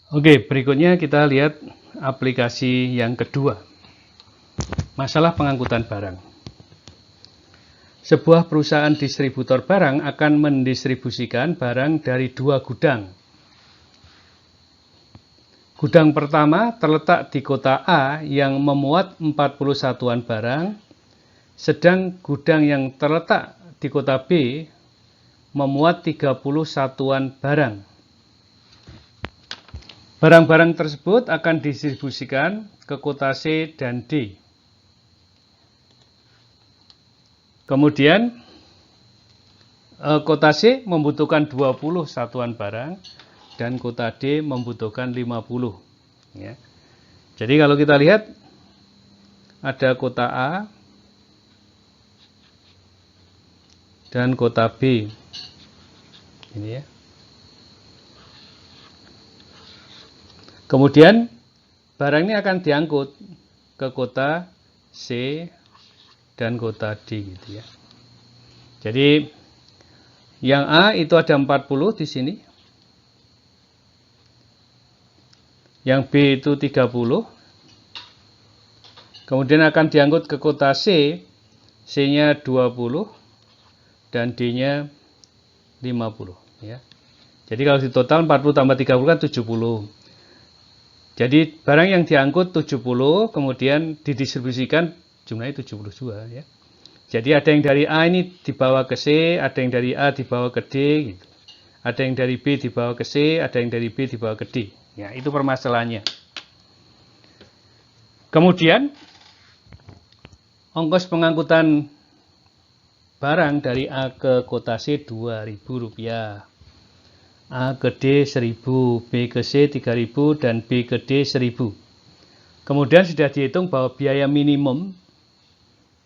Oke, berikutnya kita lihat aplikasi yang kedua. Masalah pengangkutan barang. Sebuah perusahaan distributor barang akan mendistribusikan barang dari 2 gudang. Gudang pertama terletak di kota A yang memuat 40 satuan barang, sedang gudang yang terletak di kota B memuat 30 satuan barang. Barang-barang tersebut akan didistribusikan ke kota C dan D. Kemudian kota C membutuhkan 20 satuan barang dan kota D membutuhkan 50. Ya. Jadi kalau kita lihat ada kota A dan kota B. Ini ya. Kemudian barang ini akan diangkut ke kota C dan kota D gitu ya. Jadi yang A itu ada 40 di sini. Yang B itu 30. Kemudian akan diangkut ke kota C. C-nya 20 dan D-nya 50 ya. Jadi kalau di total 40 tambah 30 kan 70. Jadi barang yang diangkut 70, kemudian didistribusikan jumlahnya 72 ya. Jadi ada yang dari A ini dibawa ke C, ada yang dari A dibawa ke D gitu. Ada yang dari B dibawa ke C, ada yang dari B dibawa ke D. Ya, itu permasalahannya. Kemudian ongkos pengangkutan barang dari A ke kota C Rp2.000. A ke D 1.000, B ke C 3.000, dan B ke D 1.000. Kemudian sudah dihitung bahwa biaya minimum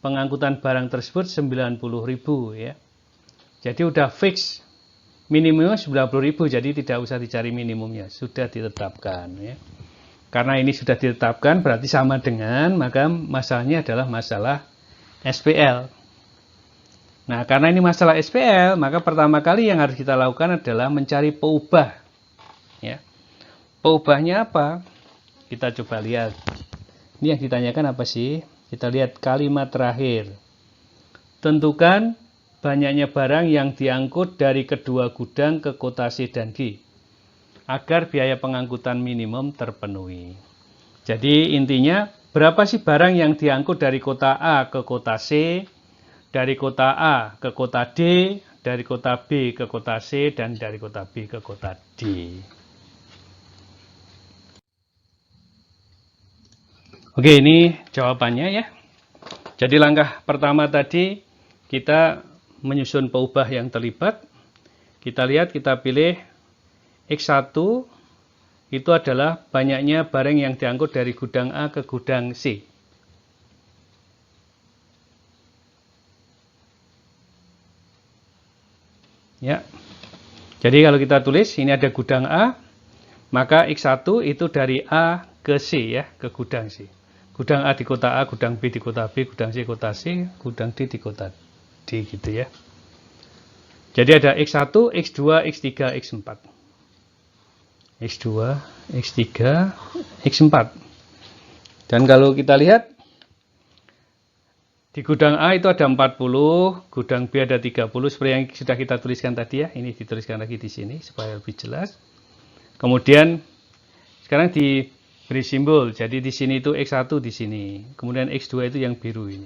pengangkutan barang tersebut 90.000 ya. Jadi udah fix minimumnya 90.000, jadi tidak usah dicari minimumnya, sudah ditetapkan ya. Karena ini sudah ditetapkan berarti sama dengan, maka masalahnya adalah masalah SPL. Nah, karena ini masalah SPL, maka pertama kali yang harus kita lakukan adalah mencari peubah. Ya. Peubahnya apa? Kita coba lihat. Ini yang ditanyakan apa sih? Kita lihat kalimat terakhir. Tentukan banyaknya barang yang diangkut dari kedua gudang ke kota C dan D, agar biaya pengangkutan minimum terpenuhi. Jadi intinya, berapa sih barang yang diangkut dari kota A ke kota C, dari kota A ke kota D, dari kota B ke kota C, dan dari kota B ke kota D. Oke, ini jawabannya ya. Jadi langkah pertama tadi kita menyusun peubah yang terlibat. Kita lihat, kita pilih X1 itu adalah banyaknya barang yang diangkut dari gudang A ke gudang C. Ya. Jadi kalau kita tulis ini ada gudang A, maka X1 itu dari A ke C ya, ke gudang C. Gudang A di kota A, gudang B di kota B, gudang C kota C, gudang D di kota D gitu ya. Jadi ada X1, X2, X3, X4. X2, X3, X4. Dan kalau kita lihat di gudang A itu ada 40, gudang B ada 30, seperti yang sudah kita tuliskan tadi ya. Ini dituliskan lagi di sini supaya lebih jelas. Kemudian sekarang diberi simbol. Jadi di sini itu X1 di sini. Kemudian X2 itu yang biru ini.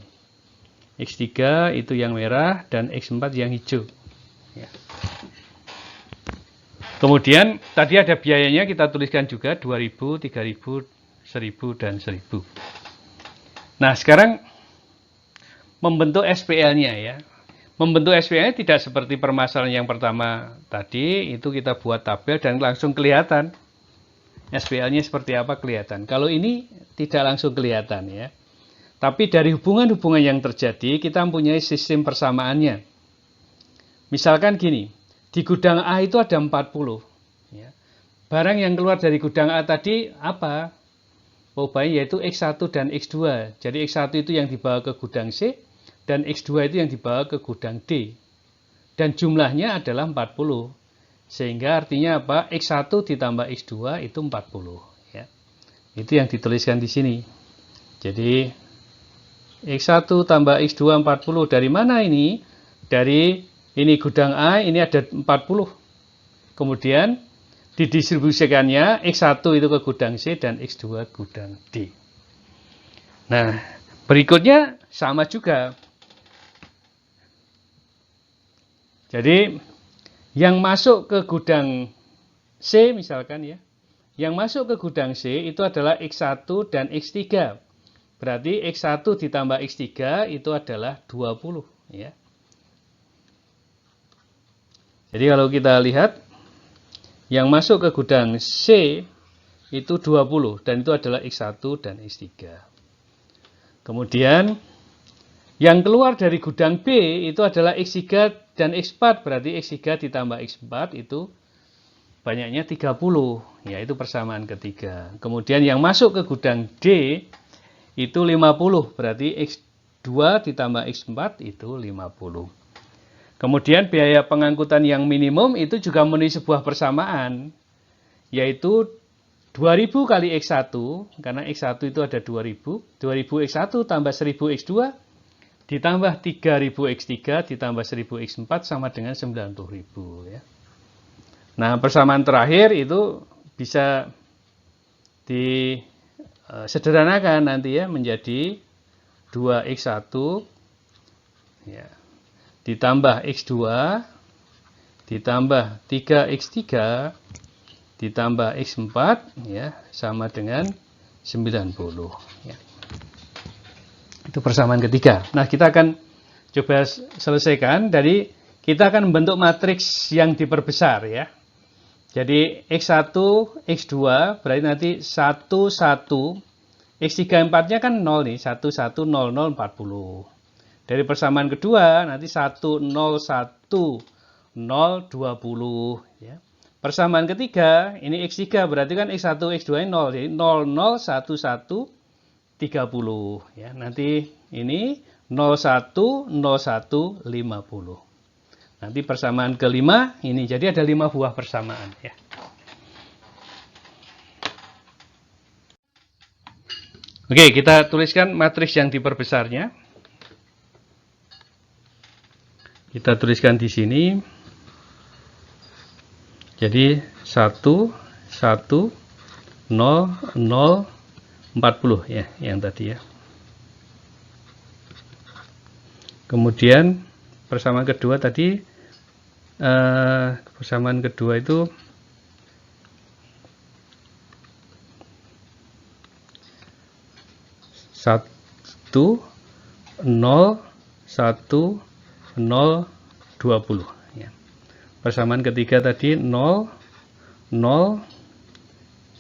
X3 itu yang merah dan X4 yang hijau. Ya. Kemudian tadi ada biayanya kita tuliskan juga 2000, 3000, 1000 dan 1000. Nah, sekarang membentuk SPL-nya ya. Membentuk SPL-nya tidak seperti permasalahan yang pertama tadi, itu kita buat tabel dan langsung kelihatan. SPL-nya seperti apa kelihatan. Kalau ini tidak langsung kelihatan ya. Tapi dari hubungan-hubungan yang terjadi, kita mempunyai sistem persamaannya. Misalkan gini, di gudang A itu ada 40. Ya. Barang yang keluar dari gudang A tadi apa? Yaitu X1 dan X2. Jadi X1 itu yang dibawa ke gudang C, dan X2 itu yang dibawa ke gudang D. Dan jumlahnya adalah 40. Sehingga artinya apa? X1 ditambah X2 itu 40. Ya. Itu yang dituliskan di sini. Jadi X1 tambah X2 40. Dari mana ini? Dari ini gudang A, ini ada 40. Kemudian didistribusikannya X1 itu ke gudang C dan X2 gudang D. Nah, berikutnya sama juga. Jadi yang masuk ke gudang C misalkan ya. Yang masuk ke gudang C itu adalah X1 dan X3. Berarti X1 ditambah X3 itu adalah 20 ya. Jadi kalau kita lihat yang masuk ke gudang C itu 20 dan itu adalah X1 dan X3. Kemudian yang keluar dari gudang B itu adalah X3 dan X4, berarti X3 ditambah X4 itu banyaknya 30, yaitu persamaan ketiga. Kemudian yang masuk ke gudang D itu 50, berarti X2 ditambah X4 itu 50. Kemudian biaya pengangkutan yang minimum itu juga memenuhi sebuah persamaan, yaitu 2000 kali X1, karena X1 itu ada 2000 X1 tambah 1000 X2, ditambah 3000 X3, ditambah 1000 X4 sama dengan 90.000 ya. Nah, persamaan terakhir itu bisa disederhanakan nanti ya menjadi 2X1 ya, ditambah X2 ditambah 3X3 ditambah X4 ya sama dengan 90 ya. Itu persamaan ketiga. Nah, kita akan coba selesaikan. Dari kita akan membentuk matriks yang diperbesar ya. Jadi X1, X2 berarti nanti 1, 1, X3, 4-nya kan 0 nih, 1, 1, 0, 0, 40. Dari persamaan kedua nanti 1, 0, 1, 0, 20 ya. Persamaan ketiga ini X3 berarti kan X1, X2 nya 0, jadi 0, 0, 1, 1, 30 ya. Nanti ini 01, 01, 50. Nanti persamaan kelima ini jadi ada 5 buah persamaan ya. Oke, kita tuliskan matriks yang diperbesarnya. Kita tuliskan di sini. Jadi 1, 1, 0, 0, 40 ya, yang tadi ya. Kemudian persamaan kedua tadi, persamaan kedua itu 1, 0, 1, 0, 20 ya. Persamaan ketiga tadi 0, 0,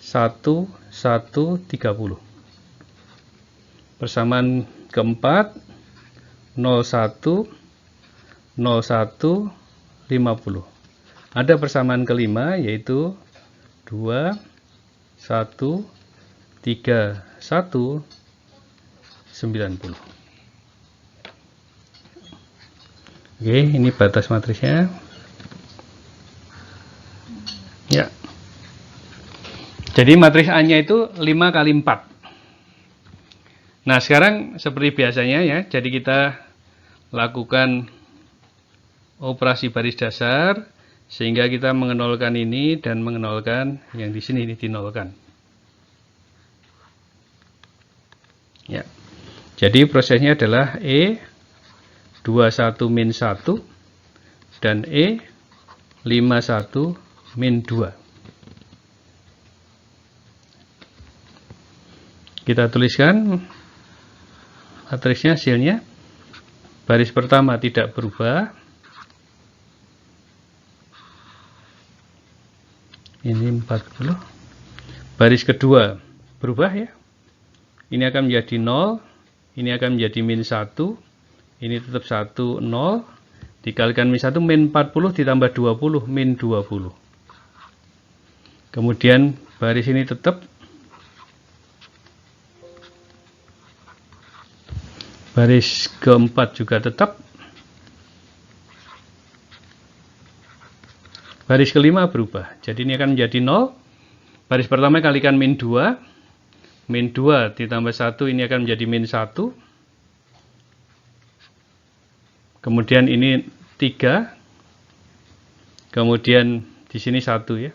1, 1, 30. Persamaan keempat 01, 01, 50. Ada persamaan kelima yaitu 2, 1, 3, 1, 90. Oke, ini batas matriksnya. Ya. Jadi matriks A-nya itu 5 kali 4. Nah, sekarang seperti biasanya ya, jadi kita lakukan operasi baris dasar, Sehingga kita mengenolkan ini dan mengenolkan yang di sini, ini dinolkan. Ya. Jadi prosesnya adalah E 21 min 1 dan E 51 min 2. Kita tuliskan matriksnya, hasilnya. Baris pertama tidak berubah. Ini 40. Baris kedua berubah ya. Ini akan menjadi 0. Ini akan menjadi min 1. Ini tetap 1, 0. Dikalikan min 1, min 40 ditambah 20, min 20. Kemudian baris ini tetap. Baris keempat juga tetap. Baris kelima berubah. Jadi ini akan menjadi 0. Baris pertama kalikan min 2. Min 2 ditambah 1, ini akan menjadi min 1. Kemudian ini 3. Kemudian di sini 1 ya.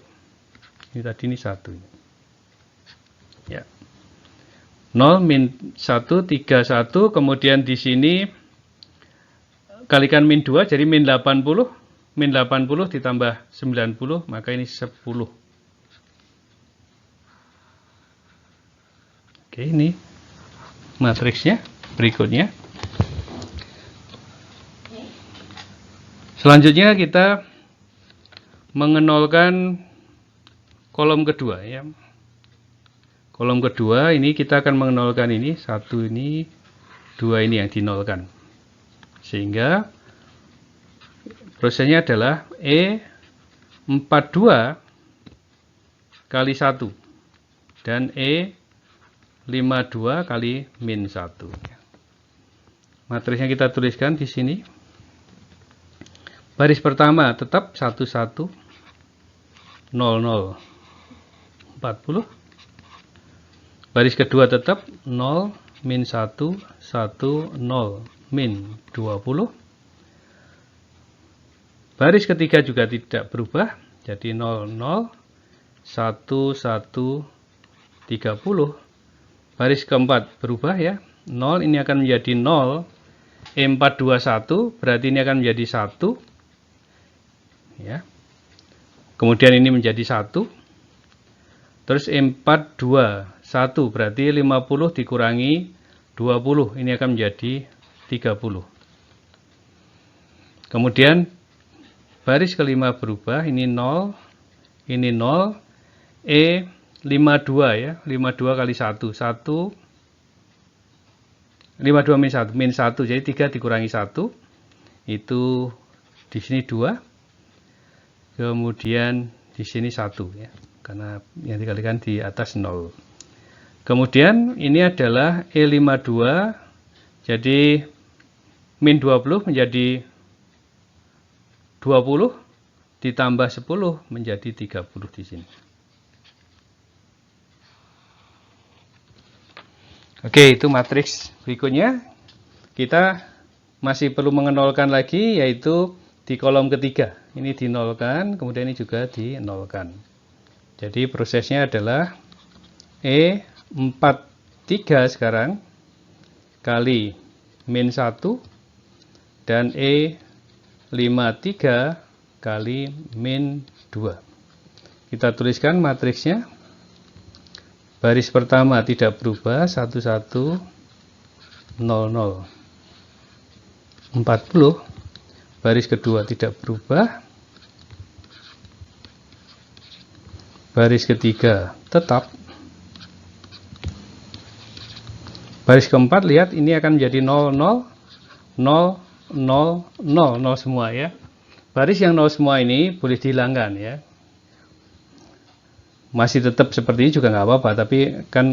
Ini tadi ini 1. Ya. 0, min 1, 3, 1. Kemudian di sini kalikan min 2, jadi min 80. Min 80 ditambah 90, maka ini 10. Oke, ini matriksnya. Berikutnya. Selanjutnya kita mengenolkan kolom kedua ya. Kolom kedua ini kita akan mengenolkan ini, 1 ini, 2 ini yang dinolkan. Sehingga prosesnya adalah E 42 kali 1 dan E 52 kali min 1. Matriksnya kita tuliskan di sini. Baris pertama tetap 1, 1, 0, 0, 40. Baris kedua tetap 0, min 1, 1, 0, min 20. Baris ketiga juga tidak berubah, jadi 0, 0, 1, 1, 30. Baris keempat berubah ya, 0 ini akan menjadi 0, E421, berarti ini akan menjadi 1. Ya. Kemudian ini menjadi 1. Terus E421, berarti 50 dikurangi 20, ini akan menjadi 30. Kemudian baris kelima berubah, ini 0, ini 0, E52 ya, 52 kali 1, 1, 52 min 1, min 1, jadi 3 dikurangi 1, itu di sini 2, kemudian di sini 1 ya, karena yang dikalikan di atas 0. Kemudian ini adalah E52, jadi min 20 menjadi 20 ditambah 10 menjadi 30 di sini. Oke, itu matriks berikutnya. Kita masih perlu mengenolkan lagi, yaitu di kolom ketiga. Ini dinolkan, kemudian ini juga dinolkan. Jadi prosesnya adalah E43 sekarang kali min 1 dan E53 kali min 2. Kita tuliskan matriksnya. Baris pertama tidak berubah, 1, 1, 0, 0, 40. Baris kedua tidak berubah. Baris ketiga tetap. Baris keempat, lihat ini akan menjadi 0, 0, 0, 0, 0, 0 semua ya. Baris yang 0 semua ini boleh dihilangkan ya. Masih tetap seperti ini juga nggak apa-apa, tapi kan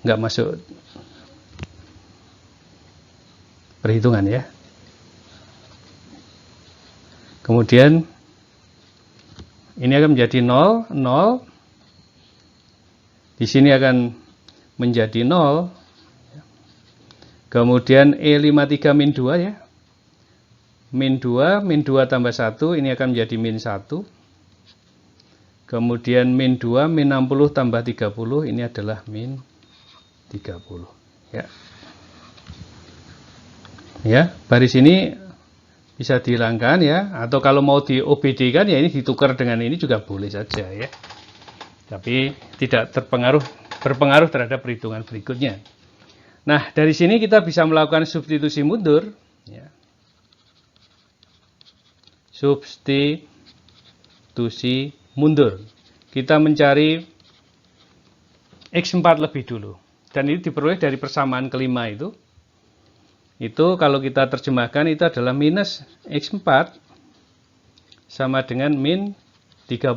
nggak masuk perhitungan ya. Kemudian ini akan menjadi 0, 0. Di sini akan menjadi 0. Kemudian E53 min 2 ya. min 2 tambah 1 ini akan menjadi min 1. Kemudian min 2, min 60 tambah 30 ini adalah min 30. Ya. Ya, baris ini bisa dihilangkan ya, atau kalau mau di OBD kan ya ini ditukar dengan ini juga boleh saja ya. Tapi tidak berpengaruh terhadap perhitungan berikutnya. Nah, dari sini kita bisa melakukan substitusi mundur ya. Substitusi mundur. Kita mencari X4 lebih dulu. Dan ini diperoleh dari persamaan kelima itu. Itu kalau kita terjemahkan itu adalah minus X4 sama dengan min 30.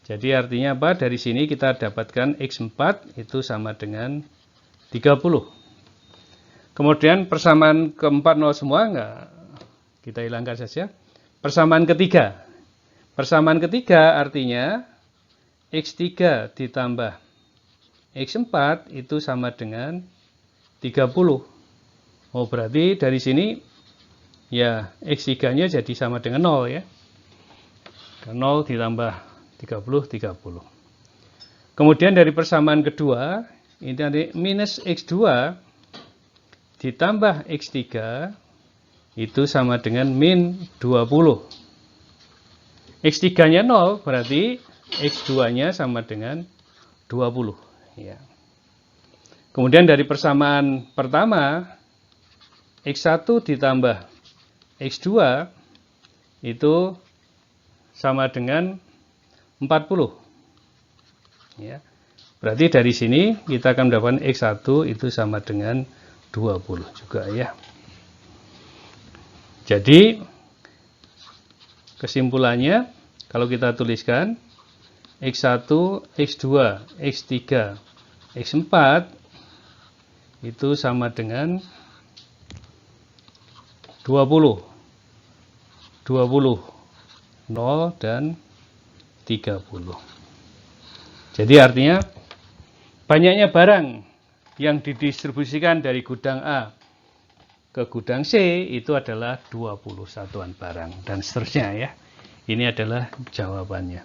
Jadi artinya apa? Dari sini kita dapatkan X4 itu sama dengan 30. Kemudian persamaan keempat nol semua, enggak, kita hilangkan saja. Persamaan ketiga. Persamaan ketiga artinya X3 ditambah X4 itu sama dengan 30. Oh, berarti dari sini ya X3-nya jadi sama dengan 0 ya. 0 ditambah 30. Kemudian dari persamaan kedua, ini nanti minus X2 ditambah X3 itu sama dengan min 20. X3-nya 0, berarti X2-nya sama dengan 20. Ya. Kemudian dari persamaan pertama, X1 ditambah X2 itu sama dengan 40. Ya. Berarti dari sini kita akan mendapatkan X1 itu sama dengan 20 juga ya. Jadi kesimpulannya, kalau kita tuliskan X1, X2, X3, X4 itu sama dengan 20, 0, dan 30. Jadi artinya banyaknya barang yang didistribusikan dari gudang A ke gudang C itu adalah 20 satuan barang dan seterusnya ya. Ini adalah jawabannya.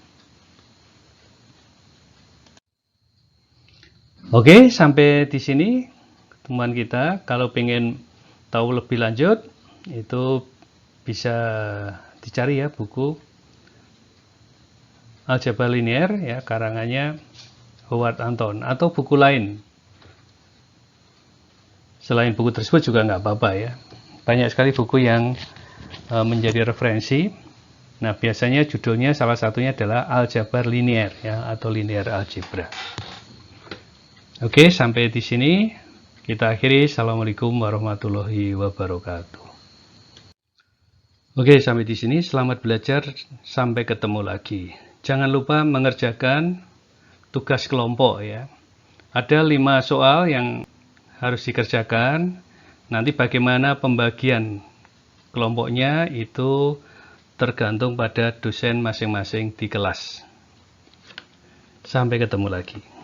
Oke, sampai di sini teman kita. Kalau pengen tahu lebih lanjut itu bisa dicari ya buku Aljabar Linier ya, karangannya Howard Anton, atau buku lain. Selain buku tersebut juga nggak apa-apa ya. Banyak sekali buku yang menjadi referensi. Nah, biasanya judulnya salah satunya adalah Aljabar Linier ya, atau Linear Algebra. Oke, sampai di sini kita akhiri. Assalamualaikum warahmatullahi wabarakatuh. Oke, sampai di sini. Selamat belajar. Sampai ketemu lagi. Jangan lupa mengerjakan tugas kelompok ya. Ada 5 soal yang harus dikerjakan. Nanti bagaimana pembagian kelompoknya itu tergantung pada dosen masing-masing di kelas. Sampai ketemu lagi.